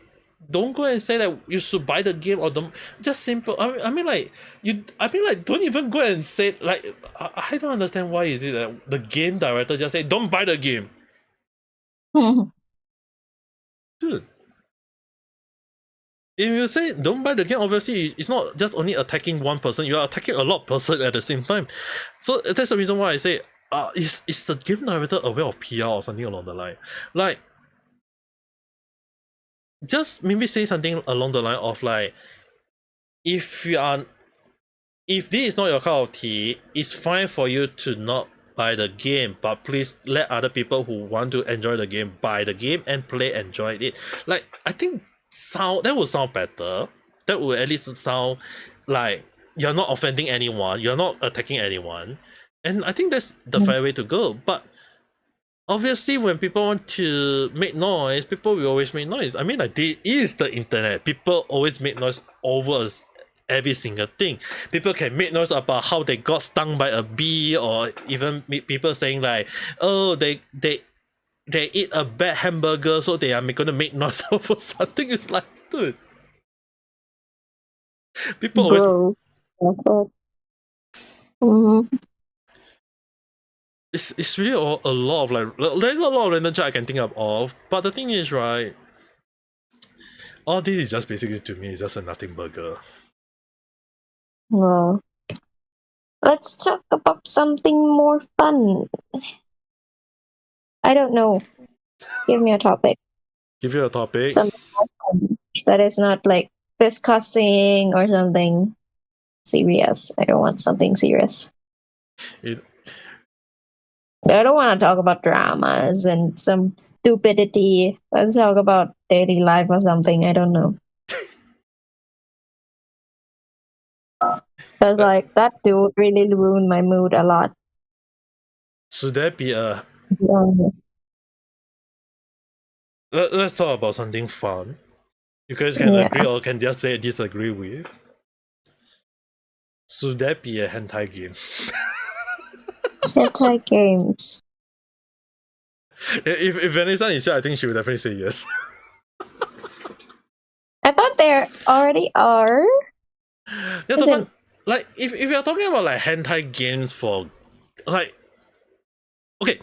don't go and say that you should buy the game or don't. Just simple. I mean like don't even go and say, like, I don't understand why is it that the game director just say don't buy the game. Dude, if you say don't buy the game, obviously it's not just only attacking one person, you are attacking a lot of person at the same time. So that's the reason why I say, is the game director aware of PR or something along the line? Like, just maybe say something along the line of like, if this is not your cup of tea, it's fine for you to not buy the game, but please let other people who want to enjoy the game buy the game and play, enjoy it. Like, I think that would sound better. That would at least sound like you're not offending anyone, you're not attacking anyone, and I think that's the fair way to go. But obviously, when people want to make noise, people will always make noise. I mean, like, it is the internet. People always make noise over every single thing. People can make noise about how they got stung by a bee, or even people saying like, oh, they eat a bad hamburger, so they are gonna make noise over something. It's like, dude, people always. It's really a lot of like, there's a lot of random chat I can think of, but the thing is, right, all this is just basically, to me, it's just a nothing burger. Well, let's talk about something more fun. I don't know. Give me a topic. Give you a topic. Something more fun that is not like discussing or something serious. I don't want something serious. I don't want to talk about dramas and some stupidity. Let's talk about daily life or something. I don't know. Because like that dude really ruined my mood a lot. Should there be a... Let's talk about something fun. You guys can agree or can just say disagree with. Should there be a hentai game? Hentai games. If Vanessa is here, I think she would definitely say yes. I thought there already are. Yeah, like, if you're talking about like hentai games for, like, okay,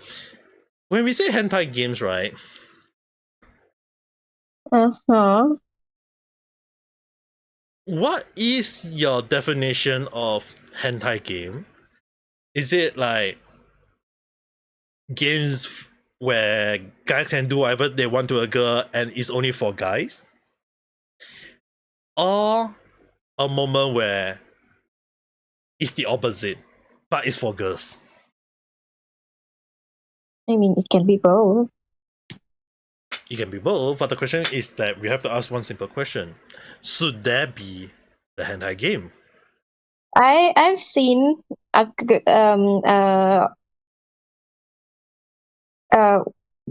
when we say hentai games, right? What is your definition of hentai game? Is it like games where guys can do whatever they want to a girl and it's only for guys? Or a moment where it's the opposite, but it's for girls? I mean, it can be both. it can be both, but the question is that we have to ask one simple question: should there be the hentai game? I've seen a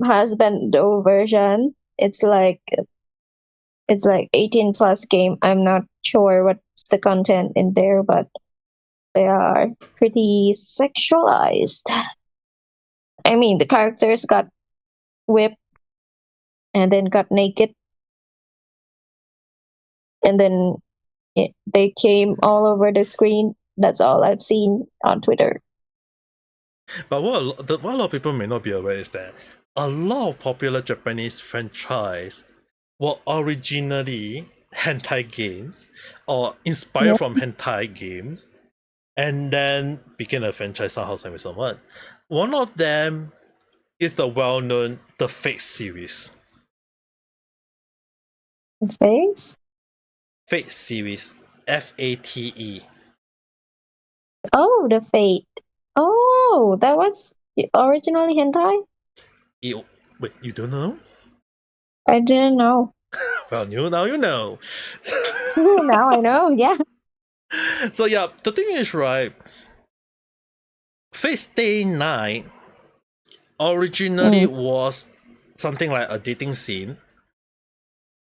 husband version. It's like 18 plus game. I'm not sure what's the content in there, but they are pretty sexualized. I mean, the characters got whipped and then got naked, and then they came all over the screen. That's all I've seen on Twitter. But what a lot of people may not be aware is that a lot of popular Japanese franchise were originally hentai games or inspired from hentai games, and then became a franchise somehow, somewhat. One of them is the well-known The Fate series. Face? Fate series, Fate. Oh, the Fate. Oh, that was originally hentai? Wait, you don't know? I didn't know. Well, now you know. Now I know, yeah. So yeah, the thing is, right, Fate Stay Night originally was something like a dating scene.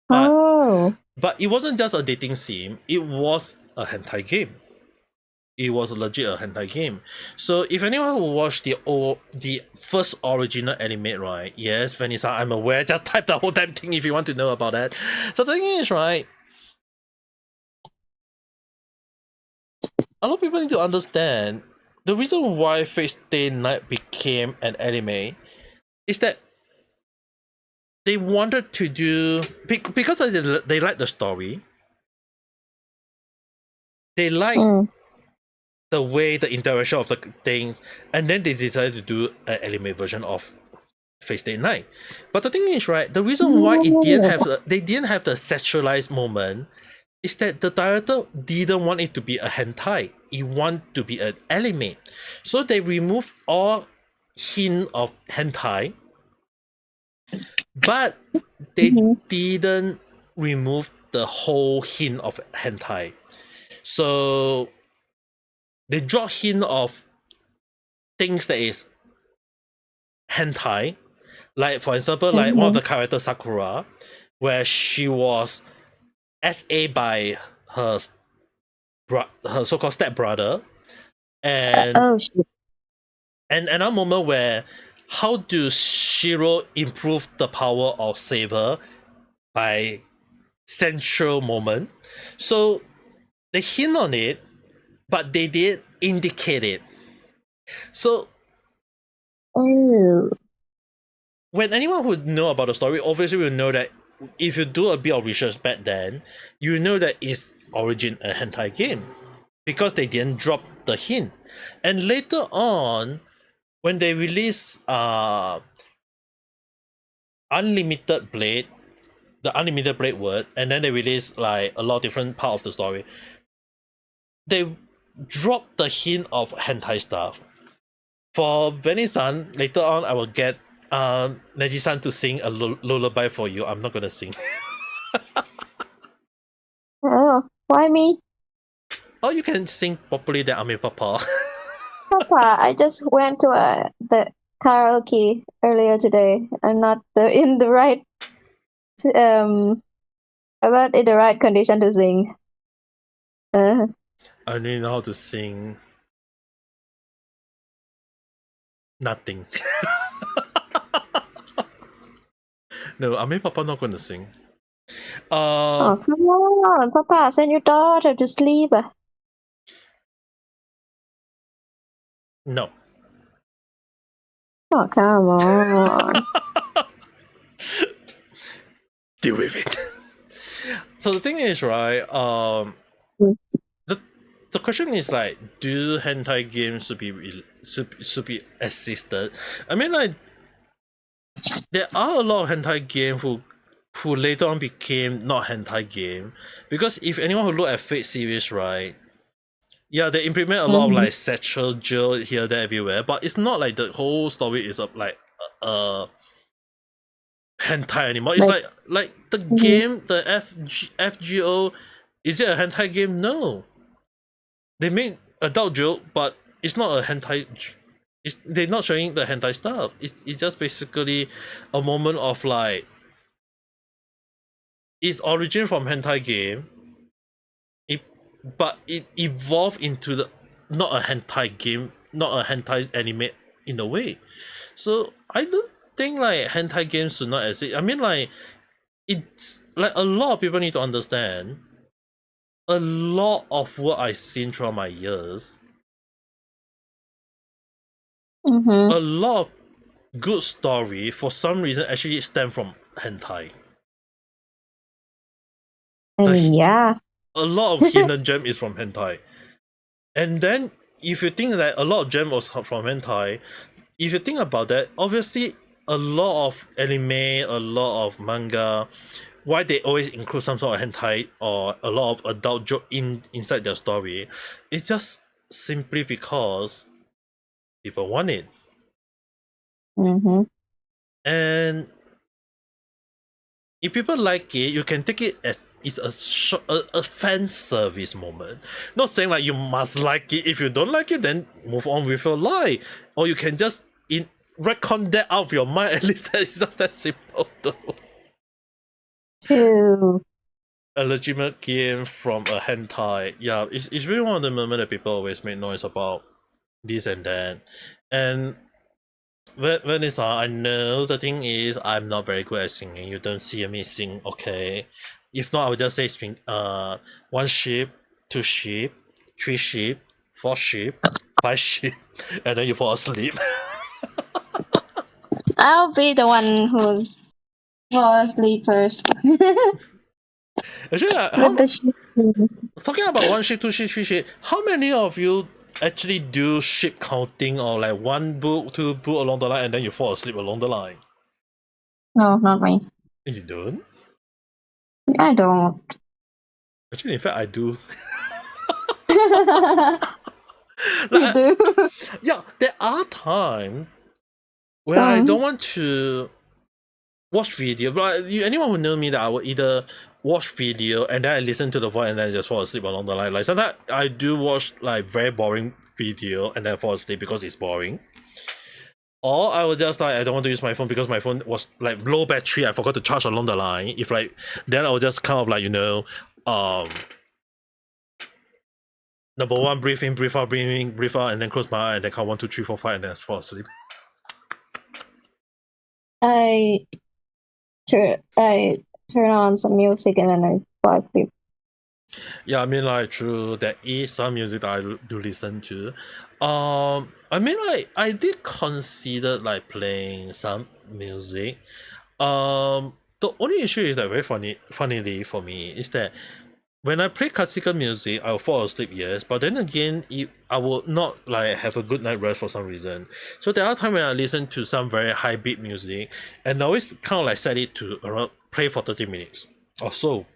But it wasn't just a dating sim, it was a hentai game. It was legit a hentai game. So if anyone who watched the first original anime, right? Yes, Vanessa, I'm aware. Just type the whole damn thing if you want to know about that. So the thing is, right? A lot of people need to understand the reason why Fate Stay Night became an anime is that they wanted to do because they like the story. They like the way the interaction of the things, and then they decided to do an anime version of Fate Stay Night. But the thing is, right, the reason why they didn't have the sexualized moment is that the director didn't want it to be a hentai. He wanted to be an anime. So they removed all hint of hentai, but they didn't remove the whole hint of hentai. So they draw hint of things that is hentai, like for example, like one of the characters Sakura, where she was SA by her so-called stepbrother, and and another moment where how do Shiro improve the power of Saber by central moment. So they hint on it, but they did indicate it. So when anyone who know about the story obviously will know that if you do a bit of research back then, you know that it's origin a hentai game because they didn't drop the hint. And later on, when they release Unlimited Blade, the Unlimited Blade word, and then they release like a lot of different part of the story, they drop the hint of hentai stuff. For Venisan, later on I will get Neji-san to sing a lullaby for you. I'm not gonna sing. Oh, why me? Oh, you can sing properly than Ame Papa. Papa, I just went to the karaoke earlier today. I'm not in the right I'm not in the right condition to sing. I only know how to sing nothing. No, Ame Papa not gonna sing. Oh, come on, Papa, send your daughter to sleep. No. Oh, come on. Deal with it. So the thing is, right, the question is like, do hentai games should be assisted? I mean, like, there are a lot of hentai games who later on became not hentai game, because if anyone who look at Fate series, right, yeah, they implement a lot of like sexual drill here, there, everywhere, but it's not like the whole story is of like hentai anymore. It's like the game, the FGO, is it a hentai game? No. They make adult joke, but it's not a hentai. They're not showing the hentai stuff. It's just basically a moment of like, its origin from hentai game. But it evolved into the not a hentai game, not a hentai anime in a way. So I don't think like hentai games should not exist. I mean, like, it's like a lot of people need to understand. A lot of what I've seen throughout my years, a lot of good story for some reason actually stem from hentai. Yeah. A lot of hidden gem is from hentai. And then if you think that a lot of gem was from hentai, if you think about that, obviously a lot of anime, a lot of manga, why they always include some sort of hentai or a lot of adult joke inside their story, it's just simply because people want it. And if people like it, you can take it as it's a fan service moment. Not saying like you must like it. If you don't like it, then move on with your life. Or you can just recon that out of your mind. At least that is just that simple though. True. A legitimate game from a hentai. Yeah, it's really one of the moments that people always make noise about this and that. And when it's I know the thing is I'm not very good at singing. You don't see me sing, okay? If not, I would just say one sheep, two sheep, three sheep, four sheep, five sheep, and then you fall asleep. I'll be the one who's fall asleep first. Actually, talking about one sheep, two sheep, three sheep, how many of you actually do sheep counting or like one book, two book along the line, and then you fall asleep along the line? No, not me. You don't? I don't. Actually, in fact, I do. You do? Yeah, there are times when I don't want to watch video, but anyone who know me that I will either watch video and then I listen to the voice and then I just fall asleep along the line. Like sometimes I do watch like very boring video and then fall asleep because it's boring. Or I will just like I don't want to use my phone because my phone was like low battery. I forgot to charge along the line. If like then I will just kind of like number one, breathe in, breathe out, breathe in, breathe out, and then close my eye and then count 1, 2, 3, 4, 5, and then fall asleep. I turn on some music and then I fall asleep. Yeah, I mean like true, there is some music that I do listen to. I mean like I did consider like playing some music. The only issue is that funnily for me is that when I play classical music, I'll fall asleep, yes, but then again, I will not like have a good night rest for some reason. So there are times when I listen to some very high beat music, and I always kind of like set it to around play for 30 minutes or so.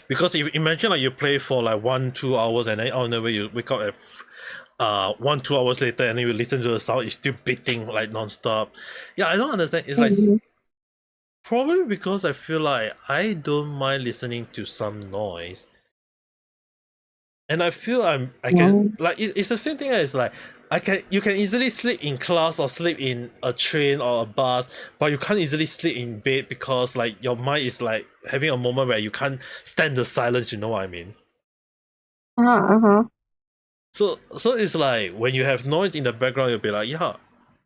Because if imagine like you play for like 1-2 hours and then out of nowhere you wake up at 1-2 hours later and then you listen to the sound, it's still beating like non-stop. Yeah, I don't understand. It's like probably because I feel like I don't mind listening to some noise. And I feel I can like it's the same thing as like you can easily sleep in class or sleep in a train or a bus, but you can't easily sleep in bed because like your mind is like having a moment where you can't stand the silence, you know what I mean? So it's like when you have noise in the background, you'll be like, yeah,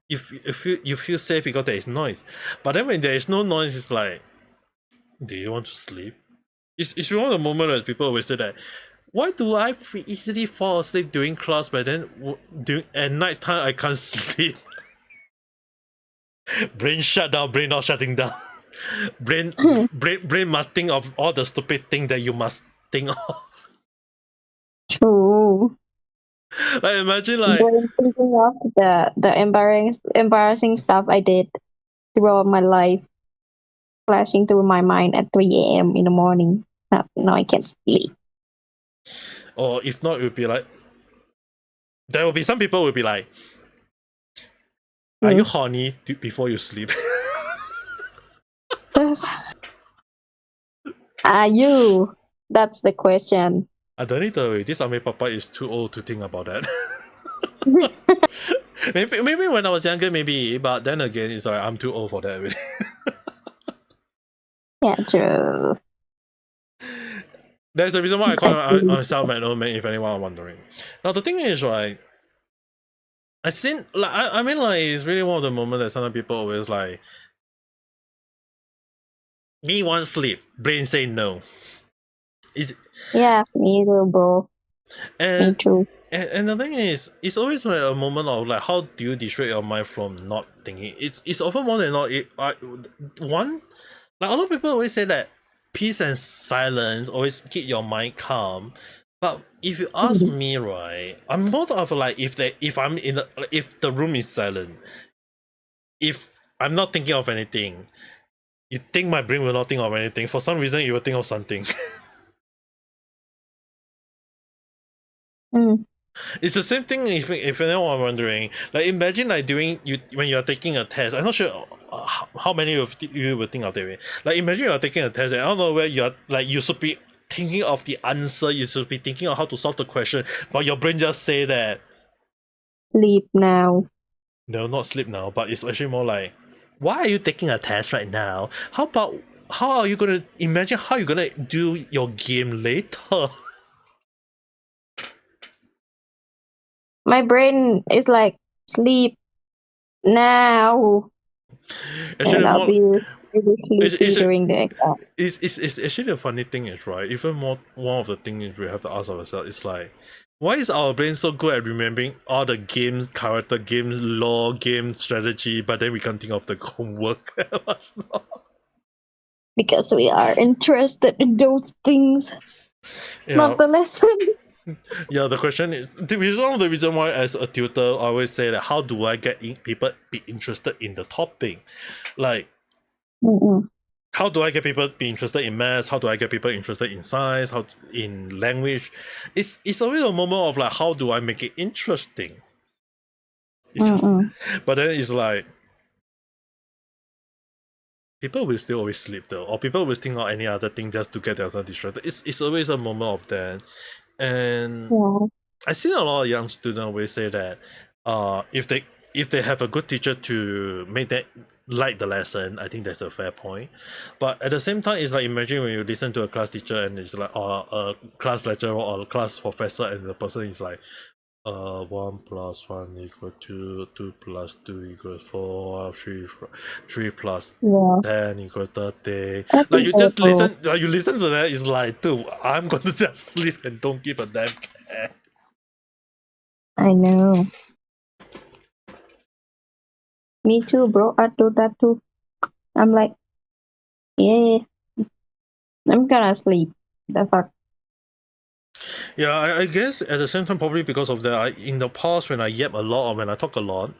you feel safe because there is noise. But then when there is no noise, it's like, do you want to sleep? It's one of the moments where people always say that, why do I easily fall asleep during class, but then at night time I can't sleep? Brain shut down, brain not shutting down. brain must think of all the stupid thing that you must think of. True. Like imagine like thinking of the embarrassing stuff I did throughout my life flashing through my mind at 3 a.m. in the morning. Now I can't sleep. Or if not, it would be like there will be some people will be like, are you horny before you sleep? Are you? That's the question. I don't need to. This Ame Papa is too old to think about that. maybe when I was younger, maybe, but then again, it's like I'm too old for that. Really. Yeah, true. There's a reason why I call myself an old man. If anyone are wondering. Now the thing is, right? I seen like I mean like it's really one of the moments that some people always like. Me want sleep, brain say no. Yeah, me too, bro. And me too. And the thing is, it's always like a moment of like, how do you distract your mind from not thinking? It's often more than not. One, like a lot of people always say that peace and silence always keep your mind calm. But if you ask me, right, I'm more of like if the room is silent, if I'm not thinking of anything, you think my brain will not think of anything. For some reason, it will think of something. It's the same thing if anyone wondering. Like imagine like when you're taking a test. I'm not sure how many of you would think of that way. Like imagine you're taking a test and I don't know where you're like you should be thinking of the answer. You should be thinking of how to solve the question, but your brain just say that sleep now. No, not sleep now. But it's actually more like, why are you taking a test right now? How are you gonna imagine how you're gonna do your game later? My brain is like sleep now. Actually, and I'll be sleepy during the exam. It's actually the funny thing is, right, even more one of the things we have to ask ourselves is like, why is our brain so good at remembering all the games character, games lore, game strategy, but then we can't think of the homework? What's not? Because we are interested in those things, not the lessons. Yeah, the question is, one of the reason why as a tutor I always say that how do I get people be interested in the topic, like how do I get people be interested in maths? How do I get people interested in science? In language? It's always a moment of like, how do I make it interesting? It's just, but then it's like people will still always sleep though, or people will think of any other thing just to get themselves distracted. It's always a moment of that, and I see a lot of young students always say that, if they have a good teacher to make that like the lesson, I think that's a fair point. But at the same time, it's like imagine when you listen to a class teacher and it's like a class lecturer or a class professor, and the person is like, 1 plus 1 equal 2, 2 plus 2 equals 4, 3 plus 10 equals 30. Like you just listen, like you listen to that, it's like, dude, I'm gonna just sleep and don't give a damn care. I know. Me too, bro. I do that too. I'm like, yeah, I'm gonna sleep. The fuck. Yeah, I guess at the same time, probably because of that, in the past when I yap a lot or when I talk a lot,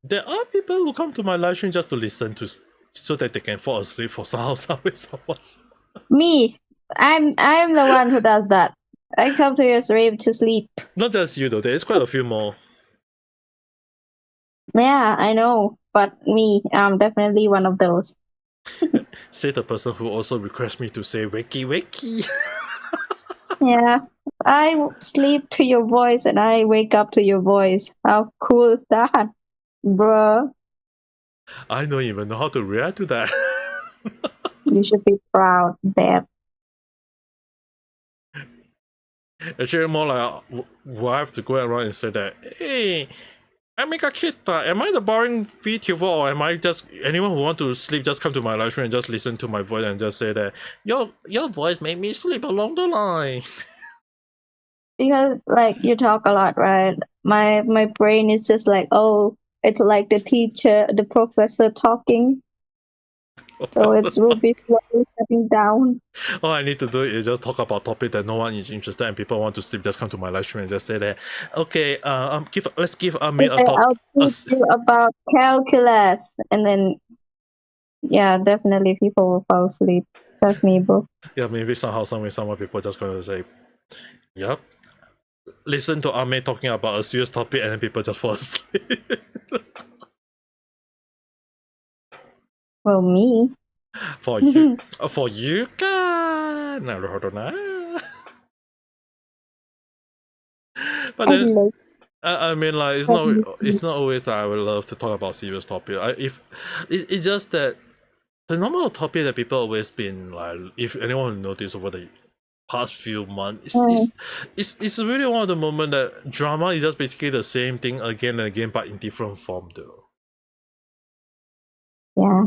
there are people who come to my live stream just to listen to, so that they can fall asleep for some way. Me, I'm the one who does that. I come to your stream to sleep. Not just you though. There is quite a few more. Yeah, I know, but me, I'm definitely one of those. Say the person who also requests me to say wakey wakey. Yeah, I sleep to your voice and I wake up to your voice. How cool is that, bruh? I don't even know how to react to that. You should be proud, Dad. Actually, more like, will I have to go around and say that, hey, Ame Gakita, am I the boring VTuber, or am I just anyone who want to sleep just come to my live stream and just listen to my voice and just say that your voice made me sleep along the line? Because like you talk a lot, right? My brain is just like, oh, it's like the teacher, the professor talking. So it will be slowly shutting down. All I need to do is just talk about topic that no one is interested and people want to sleep. Just come to my live stream and just say that. Okay, let's give Ame a talk. I'll teach you about calculus, and then yeah, definitely people will fall asleep. Trust me, bro. Yeah, maybe somehow, somewhere, someone people just gonna say, "Yep." Listen to Ame talking about a serious topic, and then people just fall asleep. Well, me, For you, for you, Nemurenai. But then, I mean, like, it's not always that I would love to talk about serious topic. It's just that the normal topic that people always been like, if anyone noticed over the past few months, it's really one of the moment that drama is just basically the same thing again and again, but in different form, though. Yeah.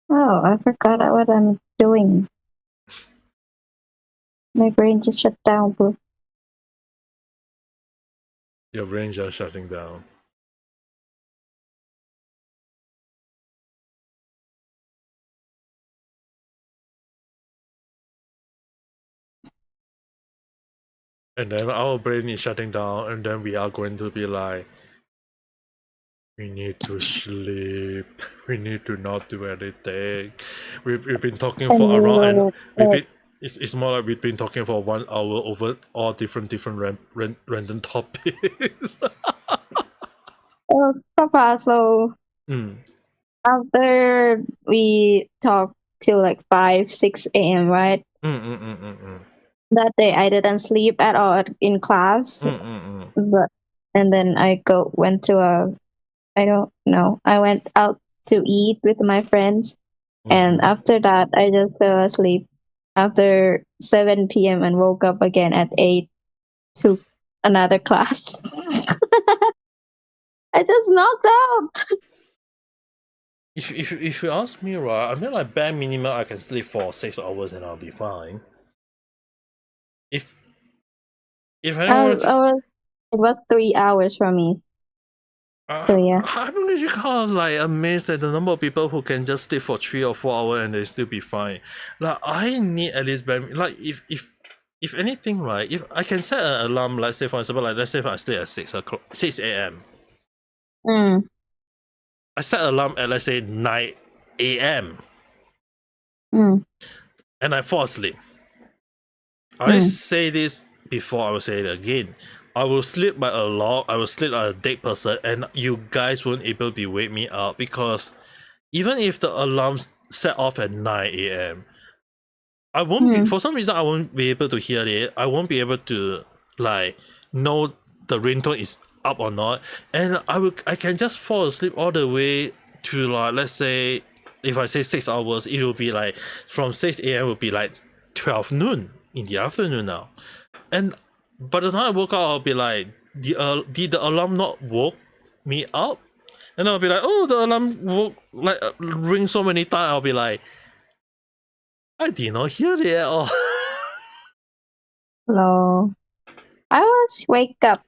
Oh, I forgot what I'm doing. My brain just shut down, bro. Your brain just shutting down. And then our brain is shutting down, and then we are going to be like, we need to sleep. We need to not do anything. We've been talking And for around, and we've you been. It's more like we've been talking for 1 hour over all different random topics. oh, Papa, so Mm. after we talked till like 5, 6 a.m., right? Mm, mm, mm, mm, mm. That day I didn't sleep at all in class. Mm, mm, mm. But and then went to I don't know. I went out to eat with my friends. And Mhm. after that I just fell asleep after 7 p.m. and woke up again at 8 to another class. I just knocked out. If you ask me, right, I mean, like, bare minimum I can sleep for 6 hours and I'll be fine. If anyone, It was 3 hours for me. So yeah. I'm really kind of like amazed at the number of people who can just sleep for 3 or 4 hours and they still be fine. Like, I need at least like, if anything, right, if I can set an alarm, like, say for example, like, let's say if I sleep at 6 a.m. Mm. I set an alarm at, let's say, 9 a.m. Mm. and I fall asleep. I Mm. say this before, I will say it again. I will sleep by a log, I will sleep like a dead person, and you guys won't able to wake me up, because even if the alarms set off at 9 a.m., I won't be, for some reason I won't be able to hear it. I won't be able to, like, know the ringtone is up or not. And I can just fall asleep all the way to, like, let's say, if I say 6 hours, it will be like from 6 a.m. will be like 12 noon in the afternoon now. And by the time I woke up, I'll be like, did the alarm not woke me up? And I'll be like, oh, the alarm woke, like, ring so many times. I'll be like, I did not hear it at all. Hello. I was wake up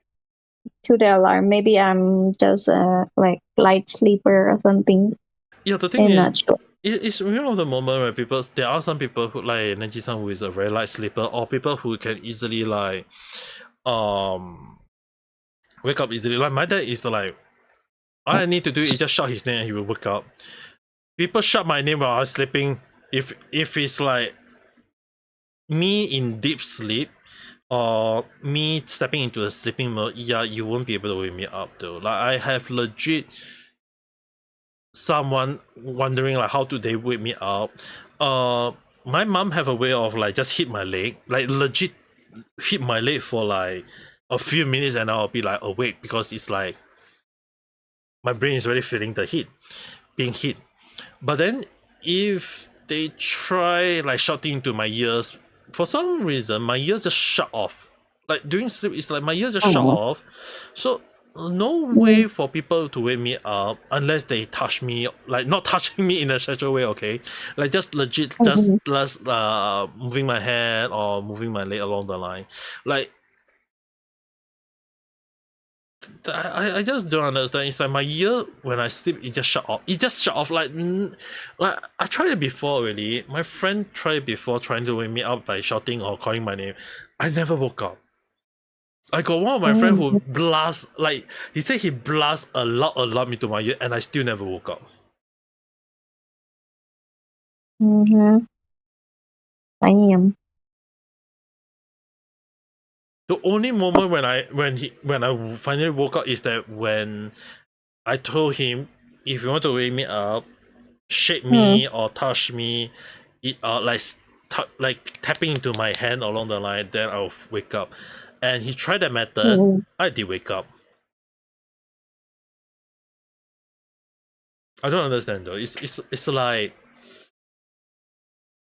to the alarm. Maybe I'm just like light sleeper or something. Yeah, the thing I'm is, not sure. it's one of the moment where there are some people who, like Neji-san, who is a very light sleeper, or people who can easily, like, wake up easily. Like, my dad is like, all I need to do is just shout his name and he will wake up. People shout my name while I was sleeping. If it's like me in deep sleep or me stepping into a sleeping mode, yeah, you won't be able to wake me up though. Like, I have legit someone wondering, like, how do they wake me up. My mom have a way of, like, just hit my leg, like, legit hit my leg for like a few minutes, and I'll be like awake, because it's like my brain is already feeling the heat, being hit. But then if they try, like, shouting into my ears, for some reason my ears just shut off. Like, during sleep, it's like my ears just shut off. So no way for people to wake me up unless they touch me, like, not touching me in a sexual way, okay, like, just legit just moving my hand or moving my leg along the line. Like, I just don't understand. It's like my ear, when I sleep, it just shut off. It just shut off. Like, I tried it before already. My friend tried before, trying to wake me up by shouting or calling my name. I never woke up. I got one of my friend who blast, like, he said he blast a loud alarm into my ear, and I still never woke up. I am. The only moment when I finally woke up is that when I told him, if you want to wake me up, shake me or touch me, like tapping into my hand along the line, then I'll wake up. And he tried that method. I did wake up. I don't understand though. It's like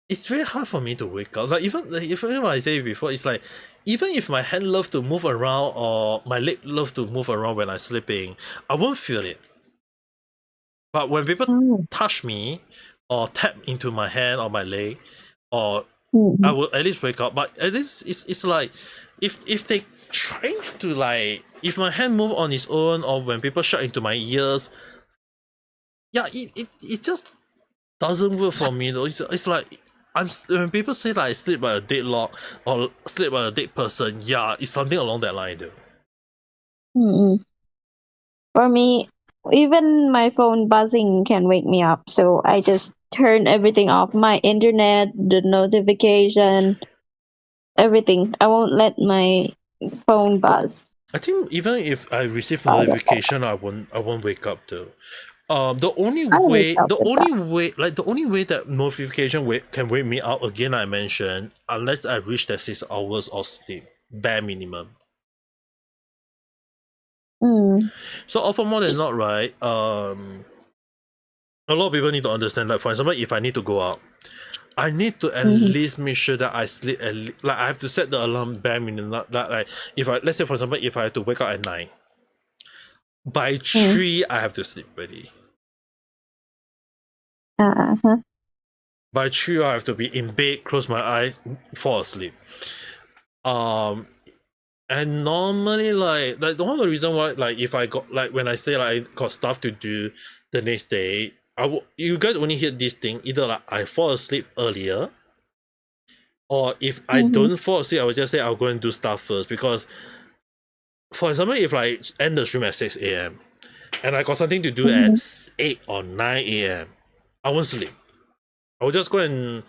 it's very hard for me to wake up. Like even I say before, it's like even if my hand love to move around or my leg love to move around when I'm sleeping, I won't feel it. But when people touch me or tap into my hand or my leg, or I will at least wake up. But at least it's like if they trying to like if my hand move on its own or when people shout into my ears, yeah, it just doesn't work for me though. It's like when people say like I sleep like a deadlock or sleep like a dead person, yeah, it's something along that line though. For me, even my phone buzzing can wake me up, so I just turn everything off. My internet, the notification, everything. I won't let my phone buzz. I think even if I receive notification, I won't wake up though. The only way that notification can wake me up again, I mentioned, unless I reach that 6 hours of sleep, bare minimum. So often more than not, right? A lot of people need to understand that. For example, if I need to go out, I need to at least make sure that I sleep like I have to set the alarm bare minimum. Like if let's say for example, if I have to wake up at 9, by 3 I have to sleep already. By 3 I have to be in bed, close my eye, fall asleep. And normally like one of the reason why like if I got like when I say like I got stuff to do the next day, you guys only hear this thing either like I fall asleep earlier, or if I don't fall asleep, I will just say I'll go and do stuff first. Because for example, if I end the stream at 6 a.m. and I got something to do at 8 or 9 a.m., I won't sleep. I will just go and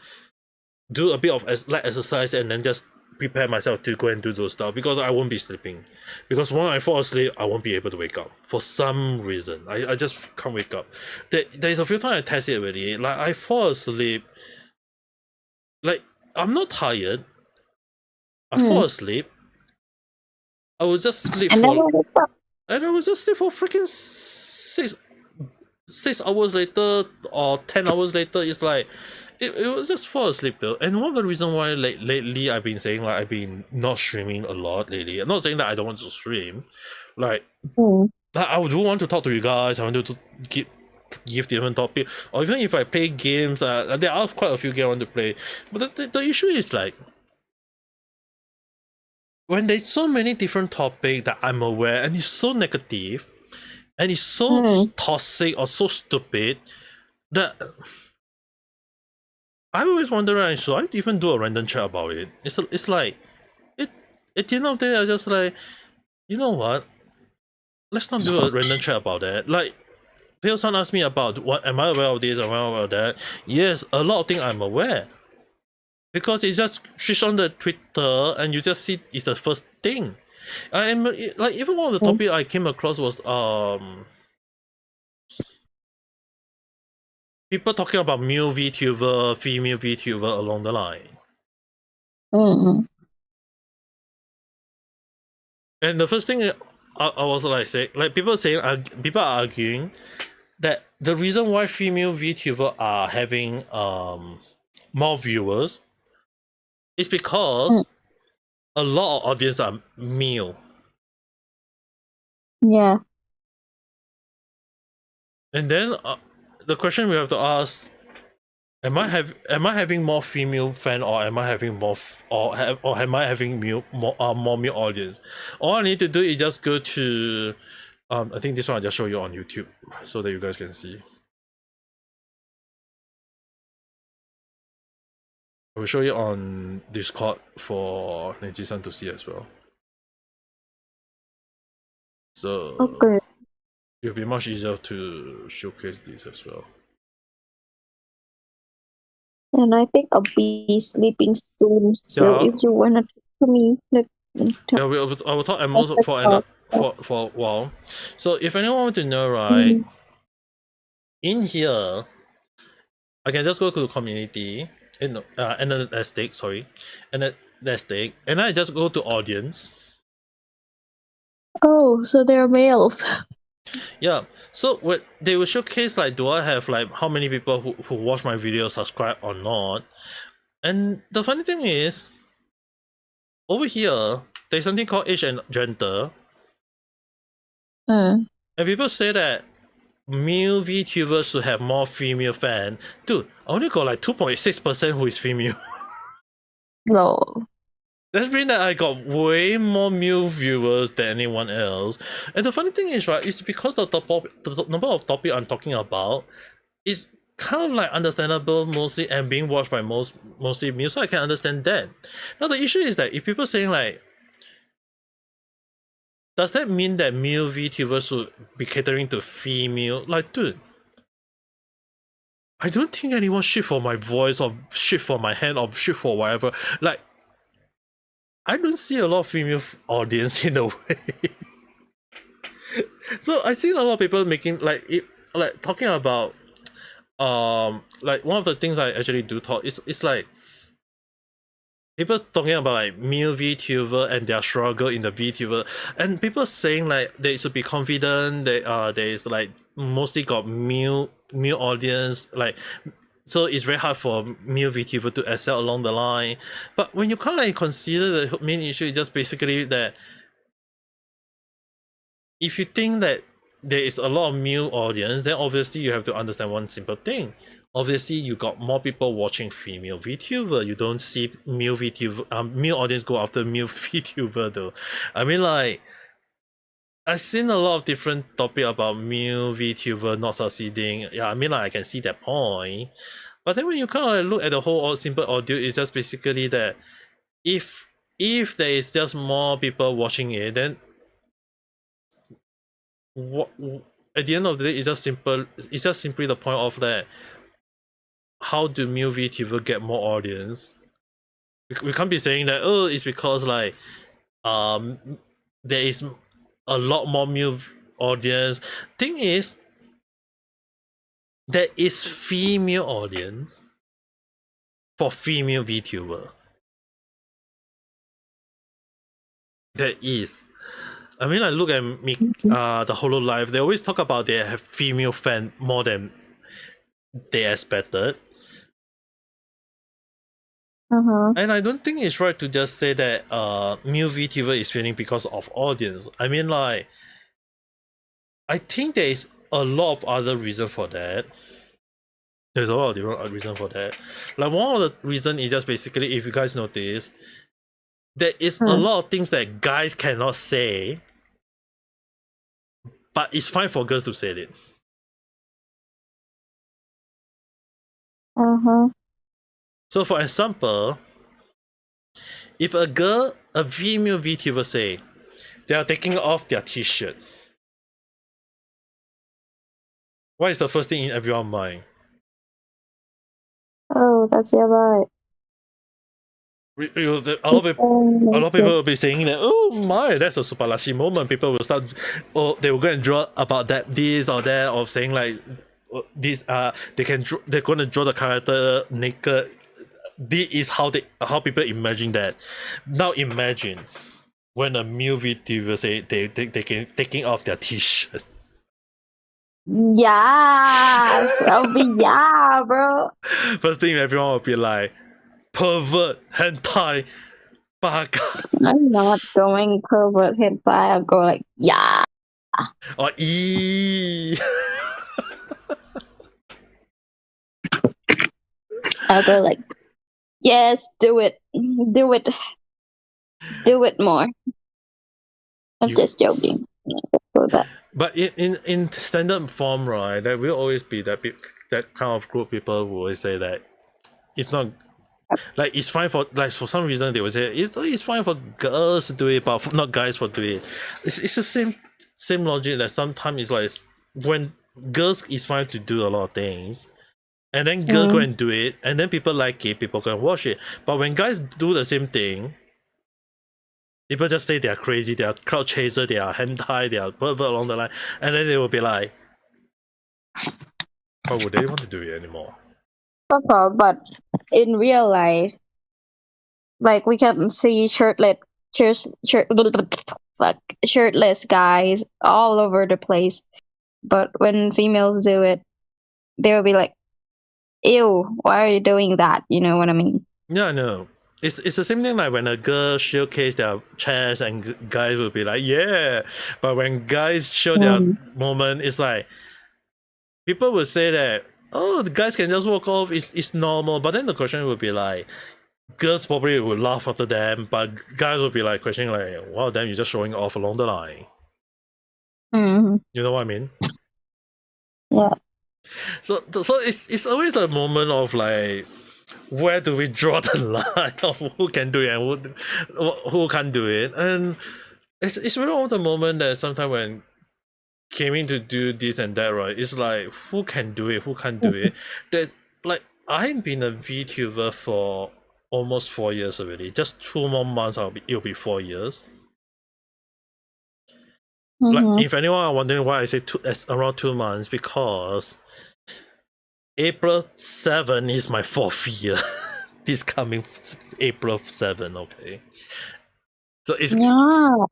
do a bit of light exercise and then just prepare myself to go and do those stuff, because I won't be sleeping. Because when I fall asleep, I won't be able to wake up for some reason. I just can't wake up. There's a few times I test it already. Like I fall asleep, like I'm not tired. I fall asleep. I will just sleep and I will just sleep for freaking 6 hours later or 10 hours later. It's like it was just fall asleep though. And one of the reasons why lately I've been saying like I've been not streaming a lot lately. I'm not saying that I don't want to stream. Like I do want to talk to you guys. I want to give different topic, or even if I play games, there are quite a few games I want to play. But the issue is like when there's so many different topics that I'm aware and it's so negative and it's so toxic or so stupid that I always wonder, should I even do a random chat about it? It's like at the end of the day I just like, you know what? Let's not do a random chat about that. Like Pale-san asked me about what am I aware of this, am I aware of that? Yes, a lot of things I'm aware. Because it's just switch on the Twitter and you just see it's the first thing. I am like even one of the topic I came across was people talking about male VTuber, female VTuber along the line. And the first thing I was like saying, like people are arguing that the reason why female VTuber are having more viewers is because a lot of audience are male. Yeah. And then the question we have to ask: am I having more female fan, or am I having more or am I having more male audience? All I need to do is just go to I think this one I just show you on YouTube so that you guys can see. I will show you on Discord for Neji-san to see as well. So okay, it'll be much easier to showcase this as well. And I think I'll be sleeping soon. So if you wanna talk to me, let Yeah, I will talk at most for a while. So if anyone want to know, right, in here, I can just go to the community, and then that's stick, sorry, and then that's stick, and then I just go to audience. Oh, so they're males. Yeah, so what they will showcase, like, do I have like how many people who watch my video subscribe or not? And the funny thing is, over here there's something called age and gender, Mm. and people say that male VTubers should have more female fan. Dude, I only got like 2.6% who is female. Lol. That's mean that I got way more male viewers than anyone else. And the funny thing is, right, it's because the number of topic I'm talking about is kind of like understandable mostly and being watched by mostly male, so I can understand that. Now the issue is that if people saying like, does that mean that male VTubers should be catering to female? Like, dude, I don't think anyone shit for my voice or shit for my hand or shit for whatever. Like, I don't see a lot of female audience in a way. So I see a lot of people making like talking about like one of the things I actually do talk is it's like people talking about like male VTuber and their struggle in the VTuber, and people saying like they should be confident that there is like mostly got male audience, like, so it's very hard for male VTuber to excel along the line. But when you kind of like consider the main issue, it's just basically that if you think that there is a lot of male audience, then obviously you have to understand one simple thing. Obviously, you got more people watching female VTuber. You don't see male VTuber, male audience go after male VTuber though. I mean, like, I've seen a lot of different topic about male VTuber not succeeding. Yeah, I mean, like, I can see that point. But then when you kind of like look at the whole simple audio, it's just basically that if there is just more people watching it, then what at the end of the day, it's just simple. It's just simply the point of that. How do male VTuber get more audience? We can't be saying that, oh, it's because like there is a lot more male audience. Thing is, there is female audience for female VTuber. There is. I mean, I look at me, the Hololive. They always talk about they have female fan more than they expected. And I don't think it's right to just say that male VTuber is failing because of audience. I mean, like, I think there is a lot of other reason for that. There's a lot of different reason for that. Like, one of the reason is just basically, if you guys notice, there is a lot of things that guys cannot say, but it's fine for girls to say it. So for example, if a female VTuber say they are taking off their t-shirt, what is the first thing in everyone's mind? Oh, that's right. A lot of people will be saying that, oh my, that's a super lucky moment. People will start, they will go and draw about this or that, or saying like this. They're going to draw the character naked. This is how people imagine that. Now imagine when a male VTuber say they taking off their t-shirt. Yes, yeah, bro. First thing everyone will be like, pervert, hentai, baka. I'm not going pervert hentai. I'll go like, yeah. Or ee. I'll go like, yes, do it more. I'm just joking. But in standard form, right, there will always be that kind of group people who always say that it's not, like, it's fine for, like, for some reason they will say it's fine for girls to do it, but not guys for doing it. It's the same logic that sometimes it's like when girls is fine to do a lot of things, and then girls go and do it, and then people like it, people go and watch it. But when guys do the same thing, People just say they are crazy, they are crowd chaser, they are hentai, they are pervert along the line, and then they will be like, why would they want to do it anymore? But in real life, like we can see shirtless guys all over the place. But when females do it, they will be like, "Ew, why are you doing that?" You know what I mean? Yeah, I know. It's the same thing like when a girl showcase their chest and guys will be like, yeah. But when guys show their moment, it's like people will say that, oh, the guys can just walk off, it's normal. But then the question would be like, girls probably would laugh after them, but guys would be like questioning like, wow, damn, you're just showing off along the line. Mm-hmm. You know what I mean? Yeah. So it's always a moment of like, where do we draw the line of who can do it and who can't do it? And it's really all the moment that sometimes when came in to do this and that, right? It's like who can do it, who can't do it. There's like I've been a VTuber for almost 4 years already. Just 2 more months, it'll be 4 years. Like if anyone are wondering why I say it's around 2 months, because April 7 is my 4th year. This coming April 7, okay. So it's April,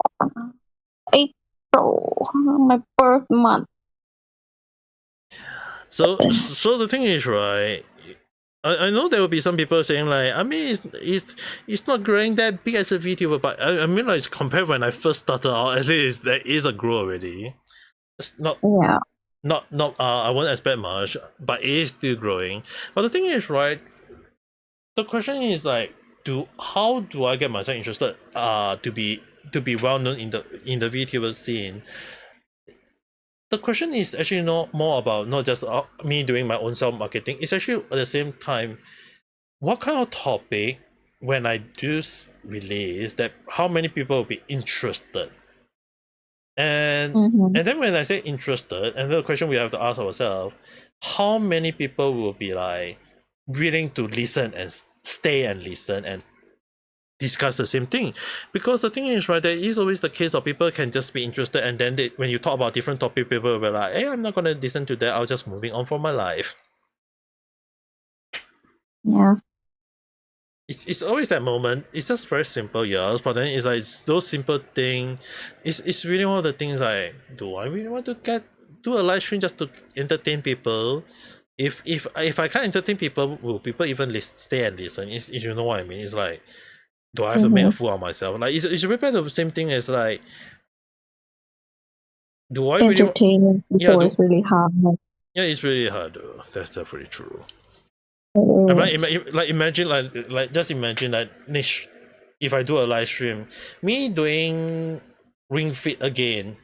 my birth month. So the thing is, right? I know there will be some people saying like, I mean, it's not growing that big as a VTuber, but I mean, like compared when I first started out, at least there is a grow already. It's not I won't expect much, but it is still growing. But the thing is, right? The question is like, how do I get myself interested? To be well known in the VTuber scene. The question is actually not more about not just me doing my own self marketing. It's actually at the same time, what kind of topic when I do release that how many people will be interested, and then when I say interested, and the question we have to ask ourselves, how many people will be like willing to listen and stay and listen and discuss the same thing. Because the thing is, right, there is always the case of people can just be interested, and then when you talk about different topic, people will be like, hey, I'm not going to listen to that, I'll just moving on for my life. Yeah. It's always that moment. It's just very simple, yes, but then it's like those simple thing. It's really one of the things like, do I really want to do a live stream just to entertain people? If I can't entertain people, will people even stay and listen? If you know what I mean? It's like, do I have to make a fool of myself? Like it's really the same thing as like, do I really entertaining people is really hard? Yeah, it's really hard though. That's definitely true. I'm like imagine like just imagine that niche, if I do a live stream, me doing Ring Fit again,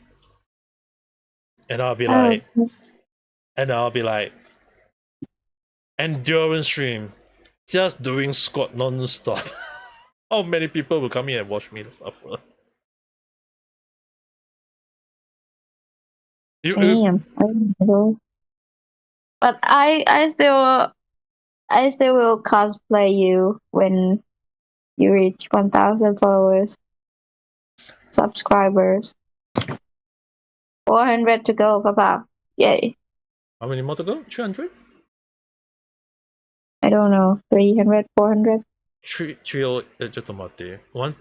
and I'll be like, endurance stream, just doing squat non-stop. How many people will come in and watch me suffer? But I still will cosplay you when you reach 1,000 followers, subscribers. 400 to go, Papa. Yay. How many more to go? 300? I don't know. 300, 400? 1?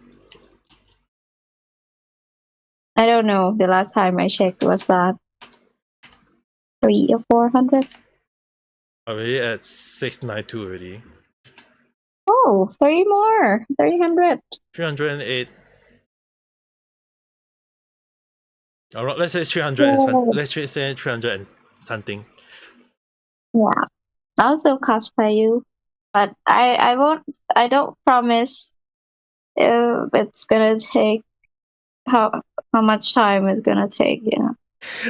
I don't know. The last time I checked was that 3 or 400. Already at 692 already. Oh, 3 more. 300. 308. Alright, let's say 300 let's say 300 and something. Yeah. I'll still cosplay you. But I don't promise if it's gonna take how much time it's gonna take, you know.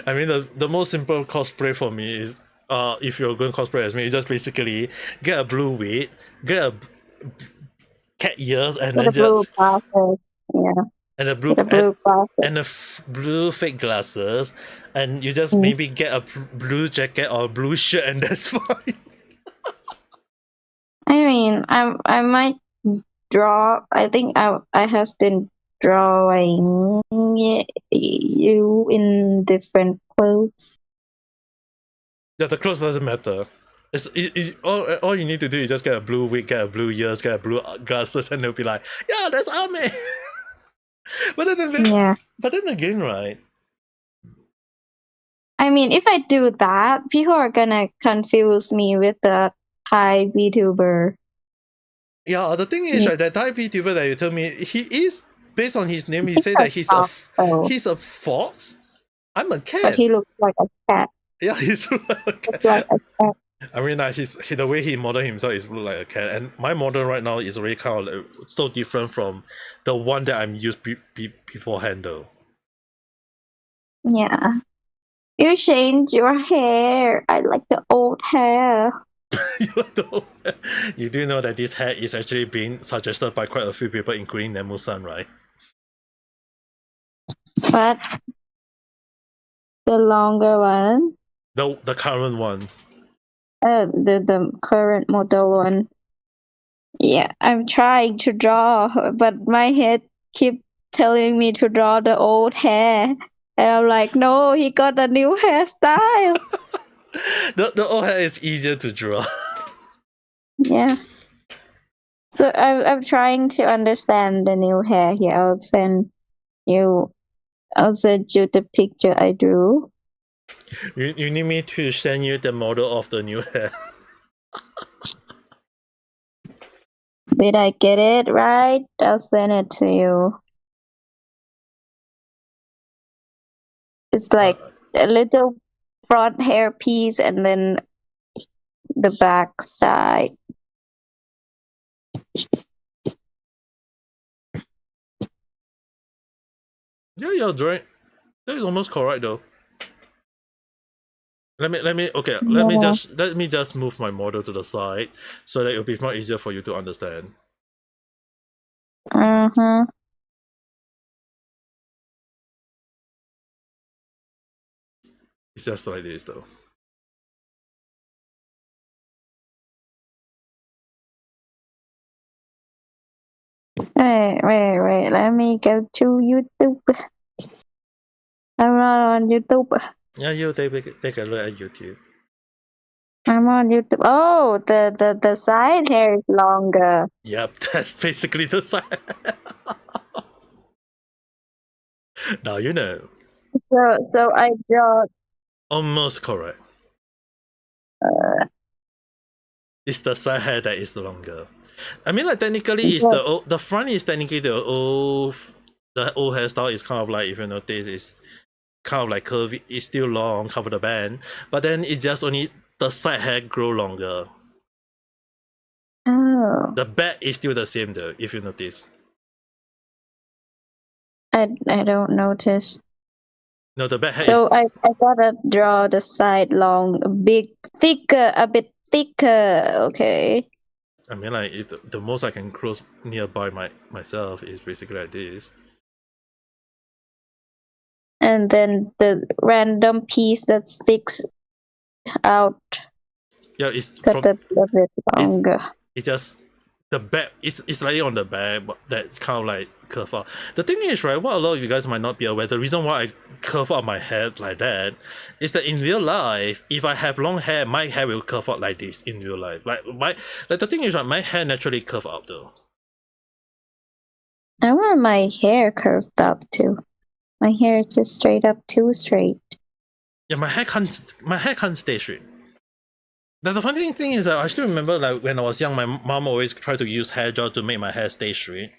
I mean the most simple cosplay for me is if you're going to cosplay as me, it's just basically get a blue wig, get a cat ears, and then blue glasses. Yeah. And a blue blue fake glasses, and you just maybe get a blue jacket or a blue shirt, and that's fine. I mean, I might draw. I think I have been drawing you in different clothes. Yeah, the clothes doesn't matter. All you need to do is just get a blue wig, get a blue ears, get a blue glasses, and they'll be like, yeah, that's Ame. Yeah. But then again, right? I mean, if I do that, people are gonna confuse me with the Thai VTuber. Yeah, the thing is, Yeah. right, that Thai VTuber that you told me, he is, based on his name, he He's said a that fox, though, he's a fox. I'm a but cat. he looks like a cat. Yeah, he's like a cat. Looks like a cat. I mean, like the way he model himself is look like a cat, and my model right now is already kind of like, so different from the one that I'm used beforehand, though. Yeah. You change your hair. I like the old hair. You do know that this hair is actually being suggested by quite a few people, including Nemu-san, right? But the longer one, The current one. the current model one. Yeah, I'm trying to draw, but my head keep telling me to draw the old hair, and I'm like, no, he got a new hairstyle. The old hair is easier to draw. Yeah. So I'm trying to understand the new hair here. I'll send you the picture I drew. You need me to send you the model of the new hair. Did I get it right? I'll send it to you. It's like a little front hair piece and then the back side. Yeah, you're right. That is almost correct though. Let me just move my model to the side so that it'll be more easier for you to understand. It's just like this though. Wait. Let me go to YouTube. I'm not on YouTube. Yeah, you take a look at YouTube. I'm on YouTube. Oh, the side hair is longer. Yep, that's basically the side. Now you know. So I draw. Almost correct. It's the side hair that is longer. I mean, like technically, it's the front is technically the old hairstyle is kind of like, if you notice, is kind of like curvy. It's still long, cover the band, but then it's just only the side hair grow longer. Oh. The back is still the same though, if you notice. I don't notice. No, the back hair. So I gotta draw the side long, a bit thicker. Okay. I mean, like the most I can close nearby myself is basically like this. And then the random piece that sticks out. Yeah, it's got a bit longer. It's just the back. It's slightly on the back, but that kind of like curve out. The thing is, right, what a lot of you guys might not be aware, the reason why I curve out my head like that is that in real life, if I have long hair, my hair will curve out like this in real life. Like the thing is, right, my hair naturally curve out though. I want my hair curved up too. My hair is just straight up too straight. Yeah, my hair can't stay straight. Now, the funny thing is that I still remember, like, when I was young, my mom always tried to use hair gel to make my hair stay straight.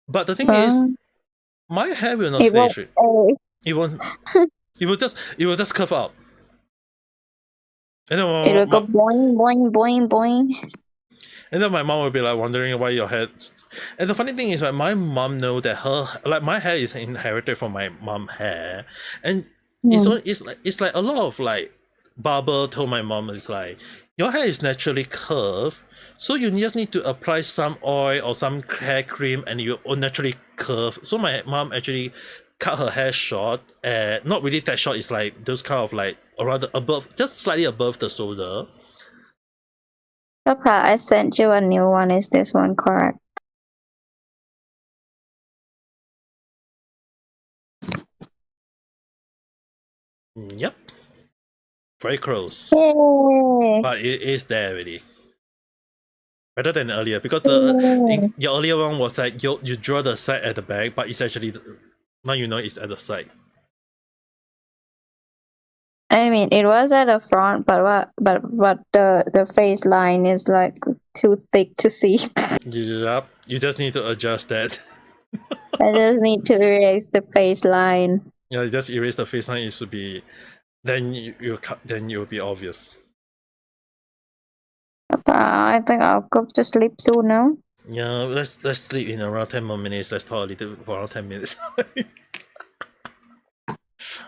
But the thing is, my hair will not stay straight. It won't. It will just curve up. And then it will go boing, boing, boing, boing. And then my mom will be like wondering why your hair. And the funny thing is, like, my mom know that my hair is inherited from my mom hair, and it's like a lot of like barber told my mom, is like, your hair is naturally curved, so you just need to apply some oil or some hair cream and you will naturally curve. So my mom actually cut her hair short, not really that short, it's like those kind of like around above, just slightly above the shoulder. Papa, I sent you a new one. Is this one correct? Yep. Very close. Yay. But it is there already. Better than earlier, because the earlier one was like you draw the side at the back, but it's actually now you know it's at the side. I mean, it was at the front, but the face line is like too thick to see. Yep. You just need to adjust that. I just need to erase the face line. Yeah, you just erase the face line. It should be. Then you cut. Then it will be obvious. I think I'll go to sleep soon now. Yeah, let's sleep in around 10 more minutes. Let's talk a little for around 10 minutes.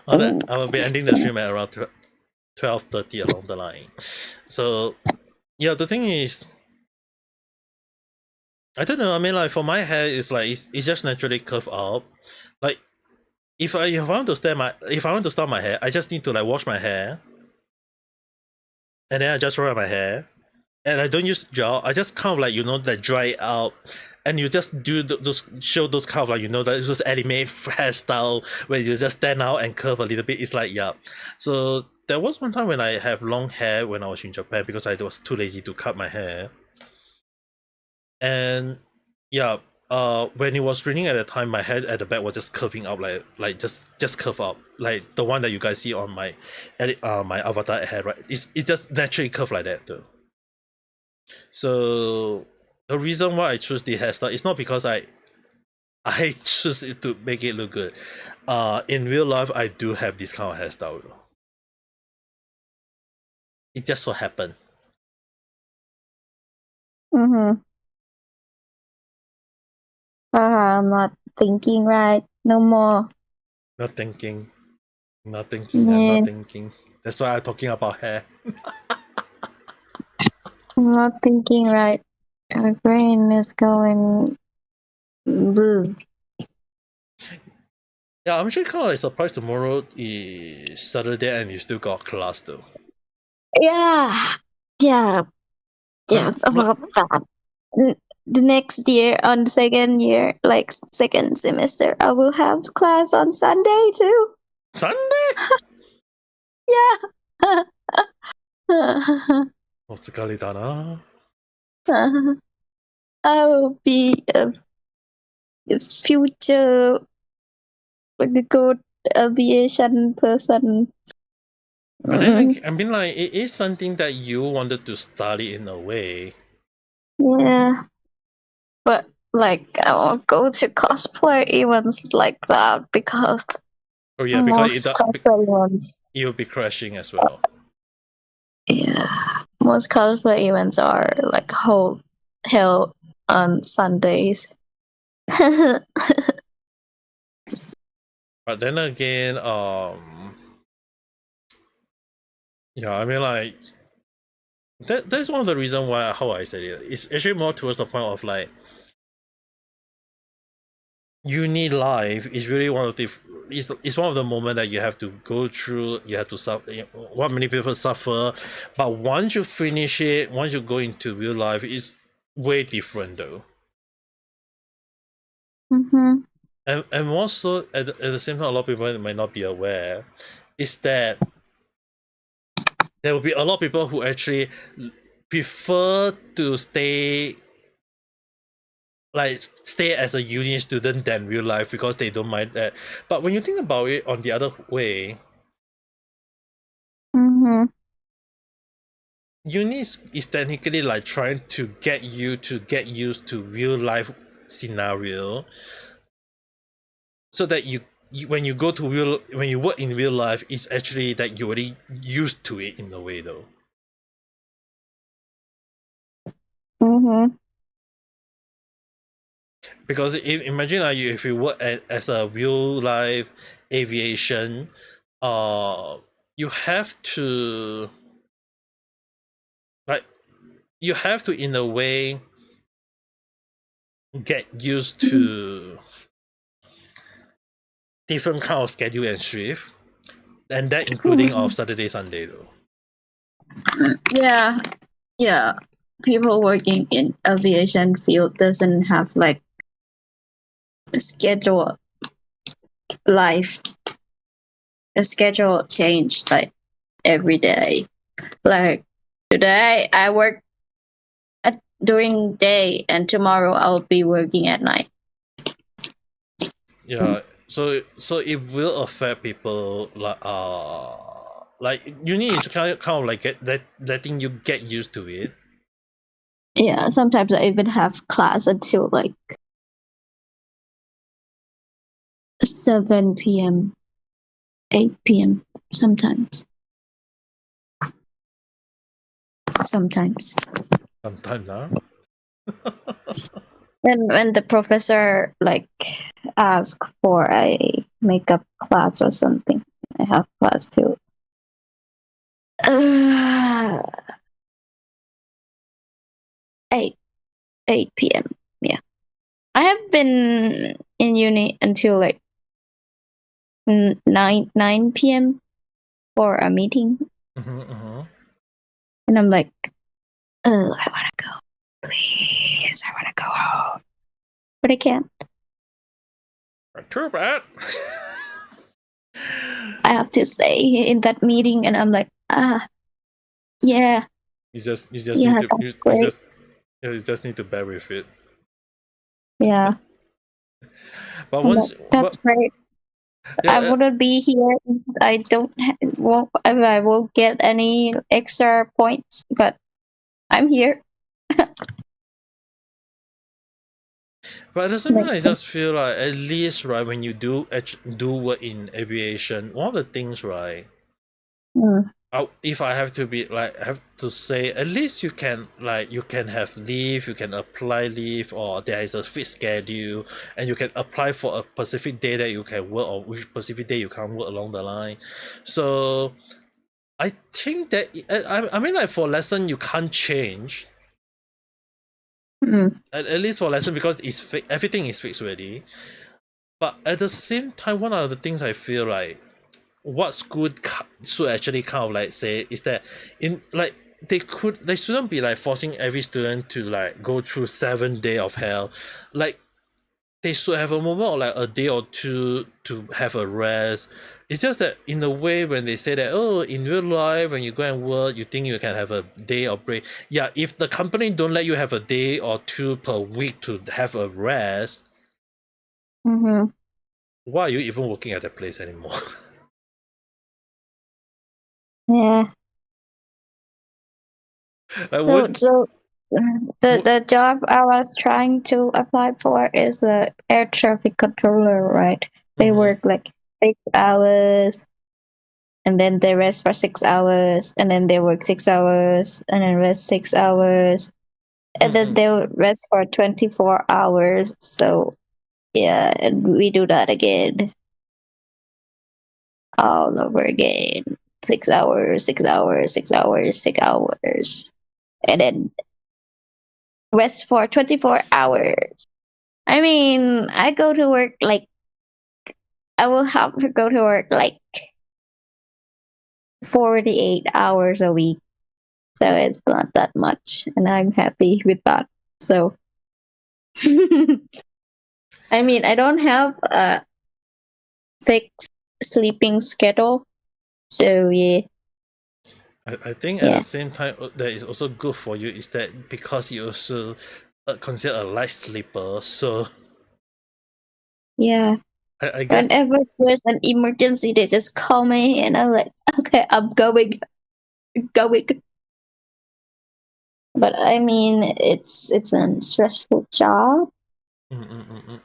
I will be ending the stream at around 12:30 along the line. So yeah, the thing is, I don't know. I mean, like for my hair, it's like it's just naturally curved up. Like if I want to start my hair, I just need to like wash my hair, and then I just roll my hair, and I don't use gel. I just kind of like like dry it out, and you just do those kind of like those anime hairstyle where you just stand out and curve a little bit. It's like yeah. So there was one time when I have long hair when I was in Japan because I was too lazy to cut my hair, and yeah. When it was raining at the time, my hair at the back was just curving up, like just curve up, like the one that you guys see on my my avatar hair, right? It's just naturally curved like that though. So the reason why I choose the hairstyle is not because I choose it to make it look good. In real life, I do have this kind of hairstyle. It just so happened. I'm not thinking right no more. Not thinking. I'm not thinking. That's why I'm talking about hair. I'm not thinking right. My brain is going. Bleh. Yeah, I'm actually kind of like surprised tomorrow is Saturday and you still got class though. Yeah. About that. The next year, on the second year, like second semester, I will have class on Sunday too. Sunday? Yeah. お疲れだな。I will be a future good aviation person. But then, I mean, like, it is something that you wanted to study in a way. Yeah. But, like, I won't go to cosplay events like that because Oh, yeah, because you'll be crashing as well. Yeah. Most cosplay events are, like, held on Sundays. But then again, yeah, I mean, like, that's one of the reasons why how I said it. It's actually more towards the point of like uni life is really one of the it's one of the moments that you have to go through. You have to suffer. What many people suffer, but once you finish it, once you go into real life, it's way different though. And also at the same time, a lot of people might not be aware is that there will be a lot of people who actually prefer to stay as a uni student than real life because they don't mind that. But when you think about it on the other way, uni is technically like trying to get you to get used to real life scenario, so that you when you go to when you work in real life, it's actually that you're already used to it in a way though. Because imagine if you work as a real life aviation, you have to in a way get used to different kind of schedule and shift, and that including of Saturday, Sunday though. Yeah. People working in aviation field doesn't have like a schedule life. the schedule changed like every day. Like today I work during day, and tomorrow I'll be working at night. Yeah, so it will affect people like uni is kind of like letting you get used to it. Yeah, sometimes I even have class until like 7 p.m., 8 p.m. Sometimes. Sometimes, huh? When the professor like ask for a makeup class or something, I have class too. 8 p.m. Yeah, I have been in uni until like 9 p.m. for a meeting, and I'm like, oh, I want to go, please, I want to go home, but I can't. Too bad. I have to stay in that meeting, and I'm like, yeah. You just Yeah, need to that's great. you just need to bear with it. Yeah, But I'm once like, that's great. yeah, I wouldn't be here if I won't get any extra points, but I'm here. but at the same time, I Like, just feel like at least right when you do work in aviation, one of the things right, if I have to be like have to say, at least you can have leave, you can apply leave, or there is a fixed schedule, and you can apply for a specific day that you can work, or which specific day you can't work along the line. So I think that I mean, like, for lesson you can't change. At least for lesson, because everything is fixed already. But at the same time, one of the things I feel like what school should actually kind of like say is that in like they shouldn't be like forcing every student to like go through 7 days of hell. Like, they should have a moment, or like a day or two, to have a rest. It's just that in a way, when they say that, oh, in real life when you go and work you think you can have a day of break. Yeah, if the company don't let you have a day or two per week to have a rest, why are you even working at that place anymore? yeah. Like, So the job I was trying to apply for is the air traffic controller, right? They work like 6 hours, and then they rest for 6 hours, and then they work 6 hours, and then rest 6 hours, and then they'll rest for 24 hours. So yeah, and we do that again, all over again. 6 hours, 6 hours, 6 hours, 6 hours, and then rest for 24 hours. I mean, I go to work like, I will have to go to work like 48 hours a week. So it's not that much, and I'm happy with that. So, I mean, I don't have a fixed sleeping schedule. So, yeah. I think at the same time, that is also good for you is that because you also consider a light sleeper, so Yeah. I guess Whenever there's an emergency, they just call me, and I'm like, okay, I'm going. But I mean, it's a stressful job, and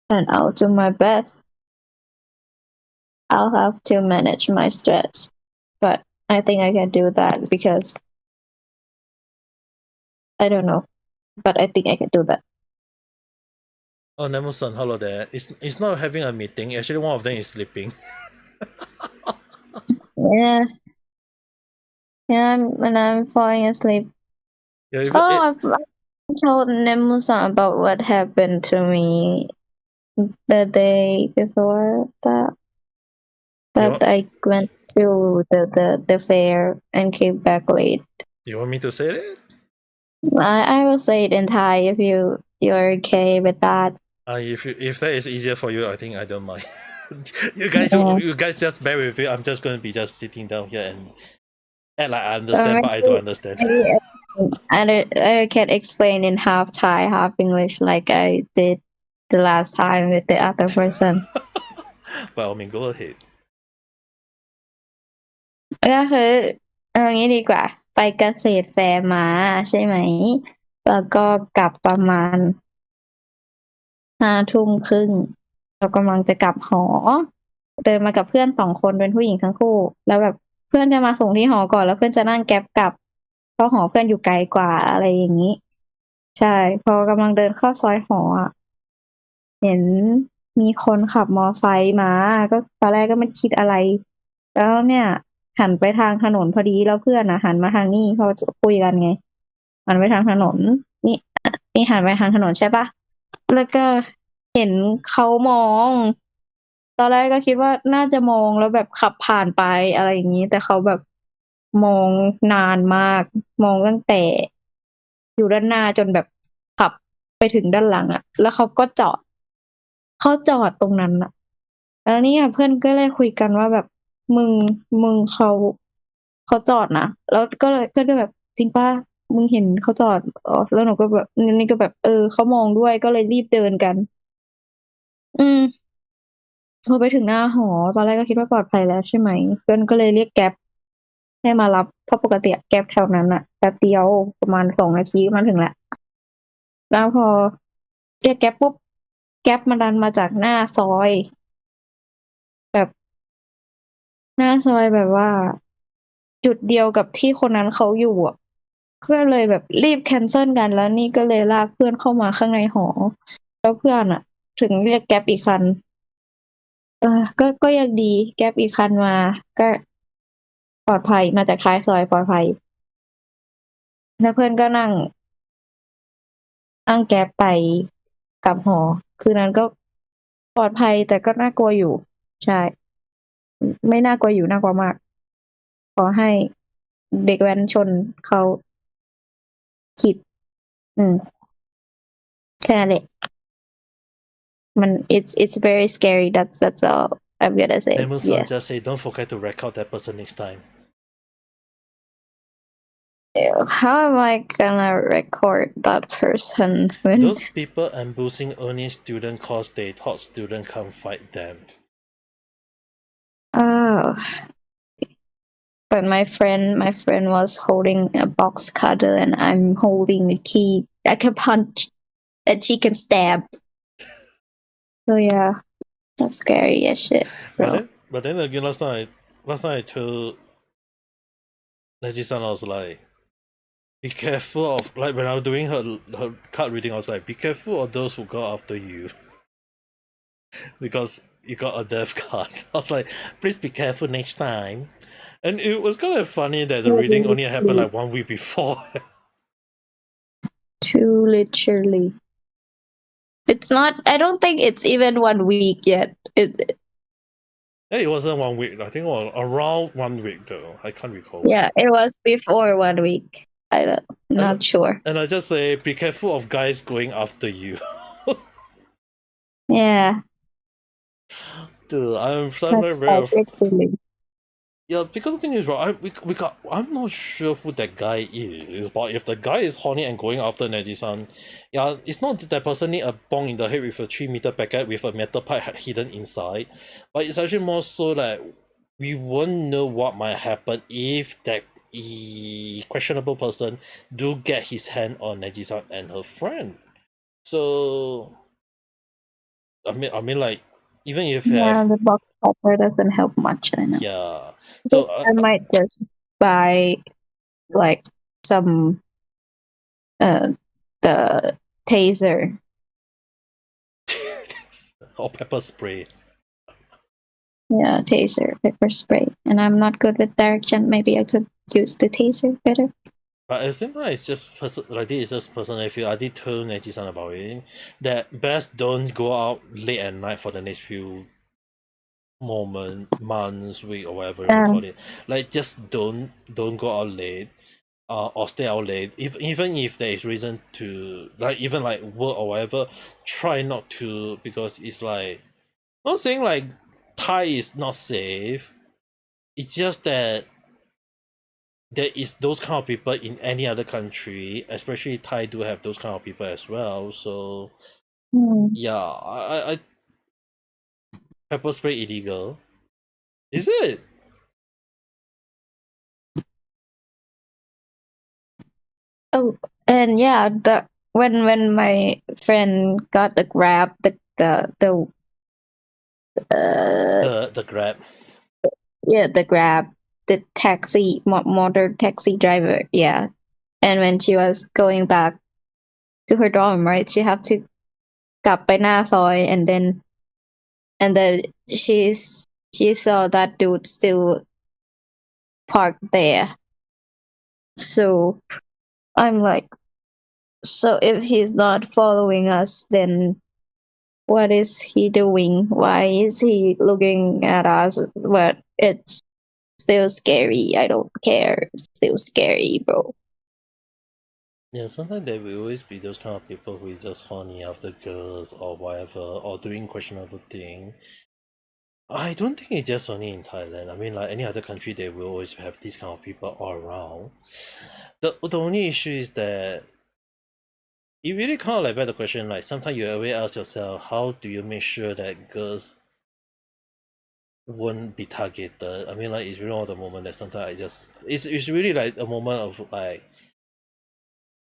I'll do my best. I'll have to manage my stress, but I think I can do that because I don't know, but I think I can do that. Oh, Nemo-san, hello there. It's not having a meeting. Actually, one of them is sleeping. Yeah, when I'm falling asleep. Yeah, I've told Nemu-san about what happened to me the day before that. I went to the fair and came back late. You want me to say it? I will say it in Thai if you're okay with that. If that is easier for you, I think I don't mind. you guys just bear with me. I'm just gonna be just sitting down here and like I understand, but I don't understand. I can explain in half Thai, half English, like I did the last time with the other person. By all means, go ahead. ก็คืองี้ดีกว่า ไปเกษตรแฟร์มาใช่ไหม แล้วก็กลับประมาณ5 ทุ่มครึ่งเรากำลังจะกลับหอ เดินมากับเพื่อน2 คนเป็นผู้หญิงทั้งคู่ แล้วแบบเพื่อนจะมาส่งที่หอก่อนแล้วเพื่อนจะนั่งแก๊ปกลับเพราะหอเพื่อนอยู่ไกลกว่าอะไรอย่างนี้ ใช่ พอกำลังเดินเข้าซอยหออ่ะ เห็นมีคนขับมอไซค์มาก็ตอนแรกก็ไม่คิดอะไร แล้วเนี่ยหันไปทางถนนพอดีแล้วเพื่อนหันมาทางนี้เพราะจะคุยกันไงหันไปทางถนนนี่หันไปทางถนนใช่ปะแล้วก็เห็นเขามอง ตอนแรกก็คิดว่าน่าจะมองแล้วแบบขับผ่านไปอะไรอย่างนี้แต่เขาแบบมองนานมาก มองตั้งแต่อยู่ด้านหน้าจนแบบขับไปถึงด้านหลังแล้วเขาก็จอดตรงนั้นแล้วนี่เพื่อนก็เลยคุยกันว่าแบบมึงเขาจอดนะแล้วก็เลยเพื่อนก็แบบจริงป่ะมึงเห็นเขาจอดแล้วหนูก็แบบนี่ก็แบบเขามองด้วยก็เลยรีบเดินกันพอไปถึงหน้าหอตอนแรกก็คิดว่าปลอดภัยแล้วใช่ไหมเพื่อนก็เลยเรียกแก๊ปให้มารับเพราะปกติแก๊ปแถวนั้นแป๊บเดียวประมาณ2 นาทีมาถึงแล้วพอเรียกแก๊ปปุ๊บแก๊ปมันดันมาจากหน้าซอยแบบหน้าซอยแบบว่าจุดเดียวกับที่คนนั้นเขาอยู่ก็เลยแบบรีบแคนเซิลกันแล้วนี่ก็เลยลากเพื่อนเข้ามาข้างในหอแล้วเพื่อนถึงเรียกแก๊ปอีกคันก็ยังดีแก๊ปอีกคันมาก็ปลอดภัยมาจากท้ายซอยปลอดภัยแล้วเพื่อนก็นั่งแก๊ปไปกลับหอคืนนั้นก็ปลอดภัยแต่ก็น่ากลัวอยู่ใช่ไม่น่ากลัวอยู่น่ากลัวมากขอให้เด็กแว้นชนเขาคิดแค่นั้นแหละมัน it's very scary that's all I'm gonna say Nemurenai just say don't forget to record that person next time. How am I gonna record that person when those people ambushing only student cause they thought student can't fight them? But my friend was holding a box cutter and I'm holding a key. I can punch and she can stab. So yeah, that's scary as shit. But then again, last night I told Naji-san, I was like, be careful of, like, when I was doing her card reading, I was like, be careful of those who go after you. Because you got a death card. I was like, please be careful next time. And it was kind of funny that the reading only happened like 1 week before. Too literally. It's not, I don't think it's even 1 week yet. It wasn't 1 week. I think it was around 1 week though. I can't recall. Yeah, it was before 1 week. I'm not sure. And I just say, be careful of guys going after you. Yeah. Dude, I'm very yeah, because the thing is, right, I'm not sure who that guy is, but if the guy is horny and going after Neji-san, yeah, it's not that person need a bong in the head with a 3-meter packet with a metal pipe hidden inside, but it's actually more so that we won't know what might happen if that questionable person do get his hand on Neji-san and her friend. So, I mean, like, even if the box cutter doesn't help much, I know. Yeah. So I might just buy like some the taser. Or pepper spray. Yeah, taser, pepper spray. And I'm not good with direction. Maybe I could use the taser better. But it seems like it's just like this is just personal. If I did tell Neji-san about it, that best don't go out late at night for the next few months, week, or whatever you call it. Like, just don't go out late, or stay out late. Even if there is reason to, like, even like work or whatever, try not to, because it's like, not saying like Thai is not safe. It's just that there is those kind of people in any other country, especially Thai do have those kind of people as well. So yeah, I pepper spray illegal. Is it? Oh, and yeah, the when my friend got the Grab, The Grab. yeah, the Grab, the taxi motor taxi driver, yeah. And when she was going back to her dorm, right, she have to กลับไปหน้าซอย and then she saw that dude still parked there. So I'm like, so if he's not following us, then what is he doing? Why is he looking at us? But it's still scary. I don't care. It's still scary, bro. Yeah, sometimes there will always be those kind of people who is just horny after girls or whatever, or doing questionable thing. I don't think it's just only in Thailand. I mean, like any other country, they will always have these kind of people all around. The only issue is that you really kind of like better question. Like sometimes you always ask yourself, how do you make sure that girls won't be targeted? I mean, like it's really all the moment that sometimes I just it's really like a moment of like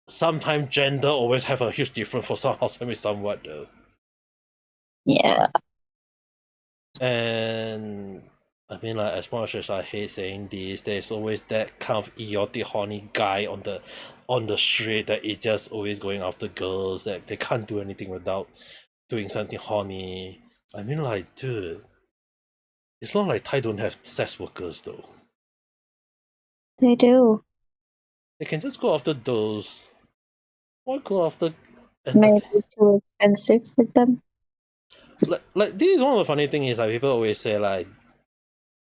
sometimes gender always have a huge difference for some house with somewhat though. Yeah. And I mean, like as much as I hate saying this, there's always that kind of idiotic horny guy on the street that is just always going after girls that they can't do anything without doing something horny. I mean, like, dude, it's not like Thai don't have sex workers though. They do. They can just go after those. Why go after? Maybe too expensive for them. Like this is one of the funny thing is like people always say like,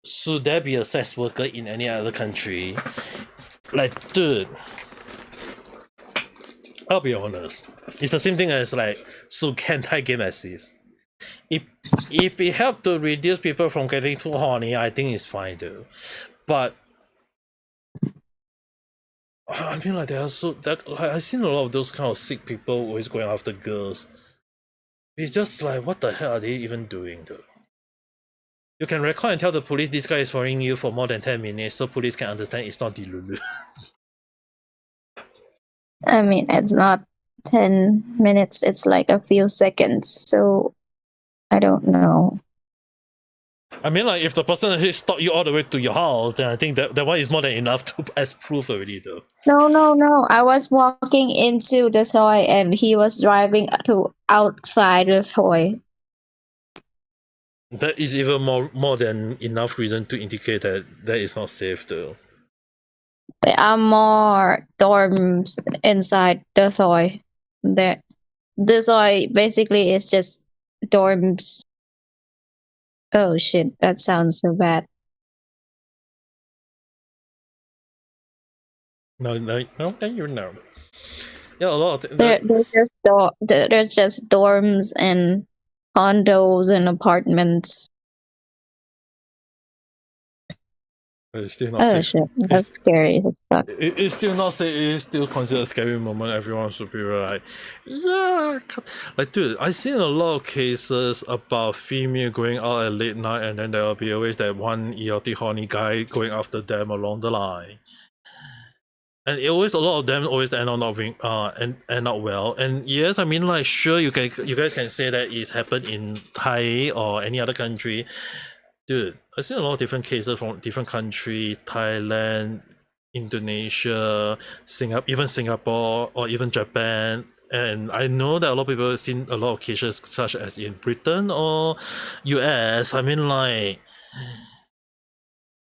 should there be a sex worker in any other country? Like, dude, I'll be honest. It's the same thing as like, so can Thai game exist? If it help to reduce people from getting too horny, I think it's fine though. But I mean, like there are so that like, I've seen a lot of those kind of sick people always going after girls. It's just like, what the hell are they even doing though? You can record and tell the police this guy is following you for more than 10 minutes, so police can understand it's not Dilulu. I mean, it's not 10 minutes, it's like a few seconds. So I don't know. I mean, like if the person actually stopped you all the way to your house, then I think that one is more than enough to as proof already, though. No. I was walking into the soy and he was driving to outside the soy. That is even more than enough reason to indicate that that is not safe, though. There are more dorms inside the soy. The soy basically is just dorms. Oh shit, that sounds so bad. No, you know. Yeah, a lot of There's just dorms and condos and apartments. It's still not Oh safe. shit, that's scary as fuck. It's still not safe. It is still considered a scary moment. Everyone should be like, yeah, like dude. I've seen a lot of cases about female going out at late night, and then there will be always that one idiotic horny guy going after them along the line. And it always a lot of them always end up not being and end up well. And yes, I mean like sure you guys can say that it's happened in Thai or any other country. Dude, I've seen a lot of different cases from different countries, Thailand, Indonesia, even Singapore or even Japan. And I know that a lot of people have seen a lot of cases such as in Britain or US. I mean like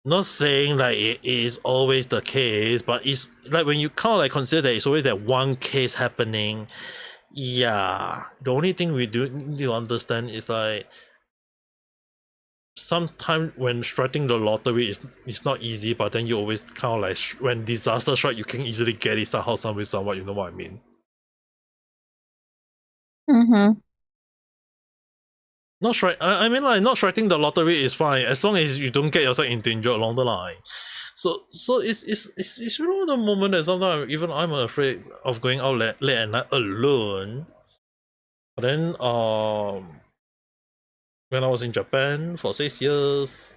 not saying like it is always the case, but it's like when you kind of like consider that it's always that one case happening. Yeah, the only thing we do need to understand is like sometimes when striking the lottery is not easy, but then you always kind of like when disaster strike, you can easily get it somehow, some way, somewhat. You know what I mean? Mm-hmm. Not sure. I mean, like, not striking the lottery is fine as long as you don't get yourself in danger along the line. So it's really the moment that sometimes even I'm afraid of going out late at night alone. But then when I was in Japan for 6 years,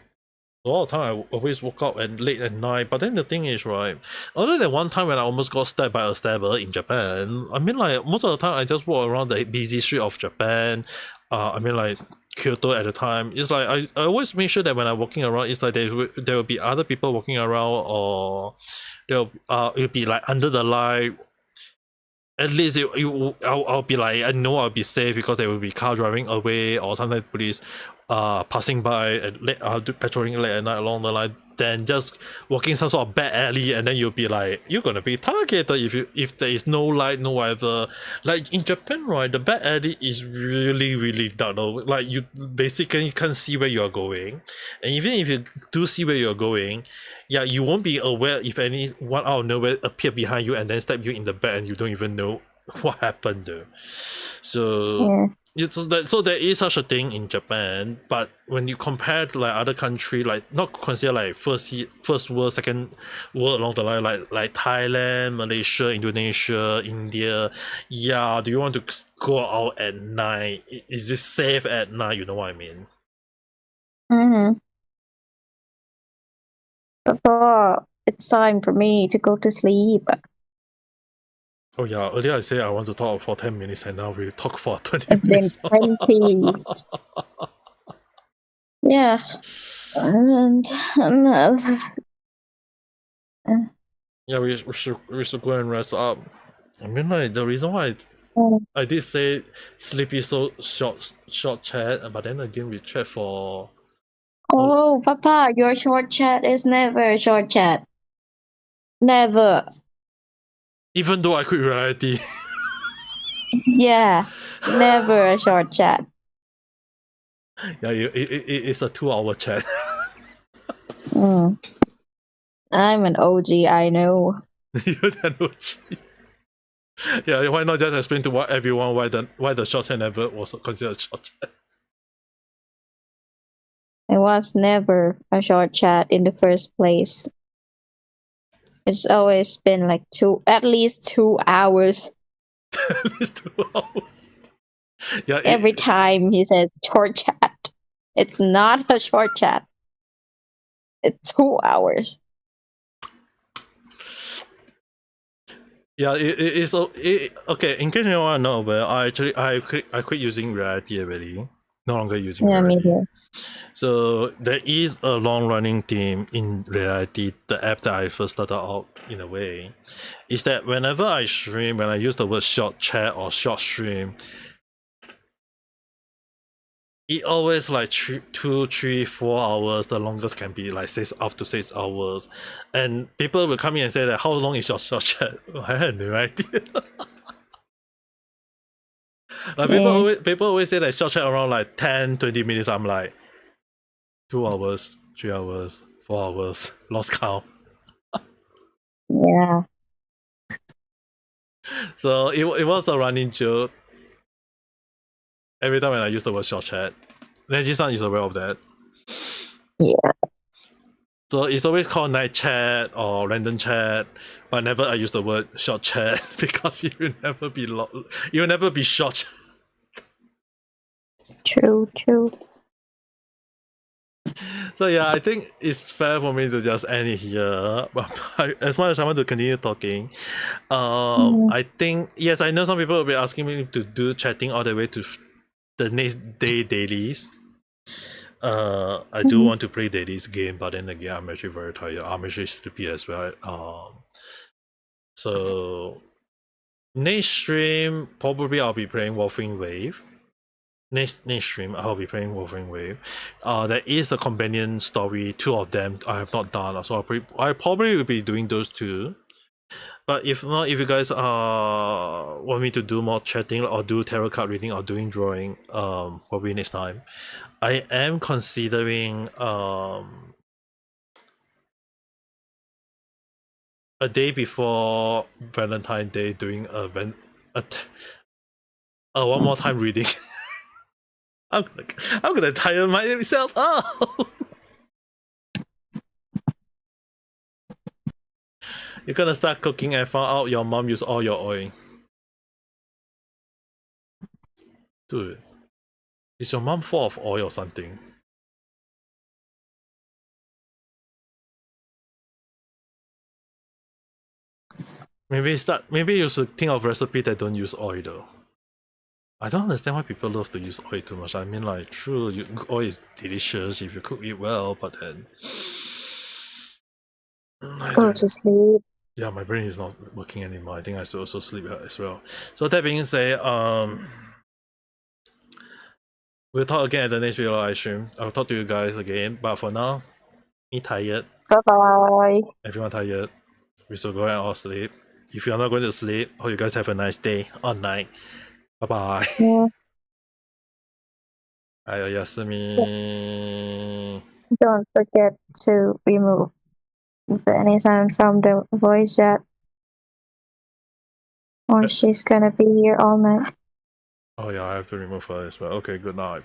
a lot of time I always woke up and late at night. But then the thing is, right, other than one time when I almost got stabbed by a stabber in Japan, I mean, like, most of the time I just walk around the busy street of Japan. I mean, like, Kyoto at the time. It's like I always make sure that when I'm walking around, it's like there will be other people walking around, or it'll be like under the light. At least I'll be like, I know I'll be safe because there will be car driving away, or sometimes police passing by and patrolling late at night along the line, than just walking some sort of bad alley, and then you'll be like, you're gonna be targeted if there is no light, no whatever. Like in Japan, right, the bad alley is really dark though. Like you basically can't see where you're going, and even if you do see where you're going, yeah, you won't be aware if anyone out of nowhere appear behind you and then stab you in the back and you don't even know what happened there. So so there is such a thing in Japan, but when you compare to like other country, like not consider like first world, second world along the line, like Thailand, Malaysia, Indonesia, India, yeah, do you want to go out at night? Is it safe at night? You know what I mean? Mm-hmm. Papa, it's time for me to go to sleep. Oh yeah, earlier I said I want to talk for 10 minutes and now we talk for 20 It's been minutes. 20. Yeah. And Yeah, we should go and rest up. I mean, like, the reason why I did say sleepy so short chat, but then again we chat for oh, Papa, your short chat is never a short chat. Never. even though I quit reality. Yeah, never a short chat. Yeah, it's a 2-hour chat. Mm. I'm an OG, I know. You're the OG. Yeah, why not just explain to everyone why the short chat never was considered short chat? It was never a short chat in the first place. It's always been like at least 2 hours. At least 2 hours. Yeah. Every time he says short chat, it's not a short chat. It's 2 hours. Yeah, it's okay. In case you want to know, but I quit using reality already. No longer using reality. So there is a long running theme in reality. The app that I first started out in a way is that whenever I stream, when I use the word short chat or short stream, it always like 2, 3, 4 hours. The longest can be like up to 6 hours, and people will come in and say that how long is your short chat? I had no idea. Like people always say that short chat around like 10, 20 minutes. I'm like 2 hours, 3 hours, 4 hours, lost count. Yeah. So it was a running joke every time when I use the word short chat. Neji-san is aware of that. Yeah. So it's always called night chat or random chat, but never I use the word short chat because it will never be you'll never be short. True. So yeah, I think it's fair for me to just end it here. But as much as I want to continue talking, I think yes, I know some people will be asking me to do chatting all the way to the next day dailies. I do want to play dailies game, but then again, I'm actually very tired. I'm actually sleepy as well. So next stream probably I'll be playing Wolfing Wave. Next stream I'll be playing Wolfing Wave. There is a companion story, 2 of them I have not done, so I probably will be doing those 2. But if not, if you guys want me to do more chatting or do tarot card reading or doing drawing, probably next time. I am considering a day before Valentine's Day doing a one more time reading. I'm gonna tire myself. Oh, you're gonna start cooking and found out your mom used all your oil. Dude, is your mom full of oil or something? Maybe you should think of recipe that don't use oil though. I don't understand why people love to use oil too much. I mean, like, true, oil is delicious if you cook it well, but then Go to sleep. Yeah, my brain is not working anymore. I think I should also sleep as well. So that being said, we'll talk again at the next video live stream. I'll talk to you guys again. But for now, me tired. Bye-bye. Everyone tired. We should go and all sleep. If you're not going to sleep, hope you guys have a nice day or night. Bye-bye. Yeah. Ayayasumi. Don't forget to remove any sound from the voice chat, or she's gonna be here all night. Oh yeah, I have to remove her as well. Okay, good night.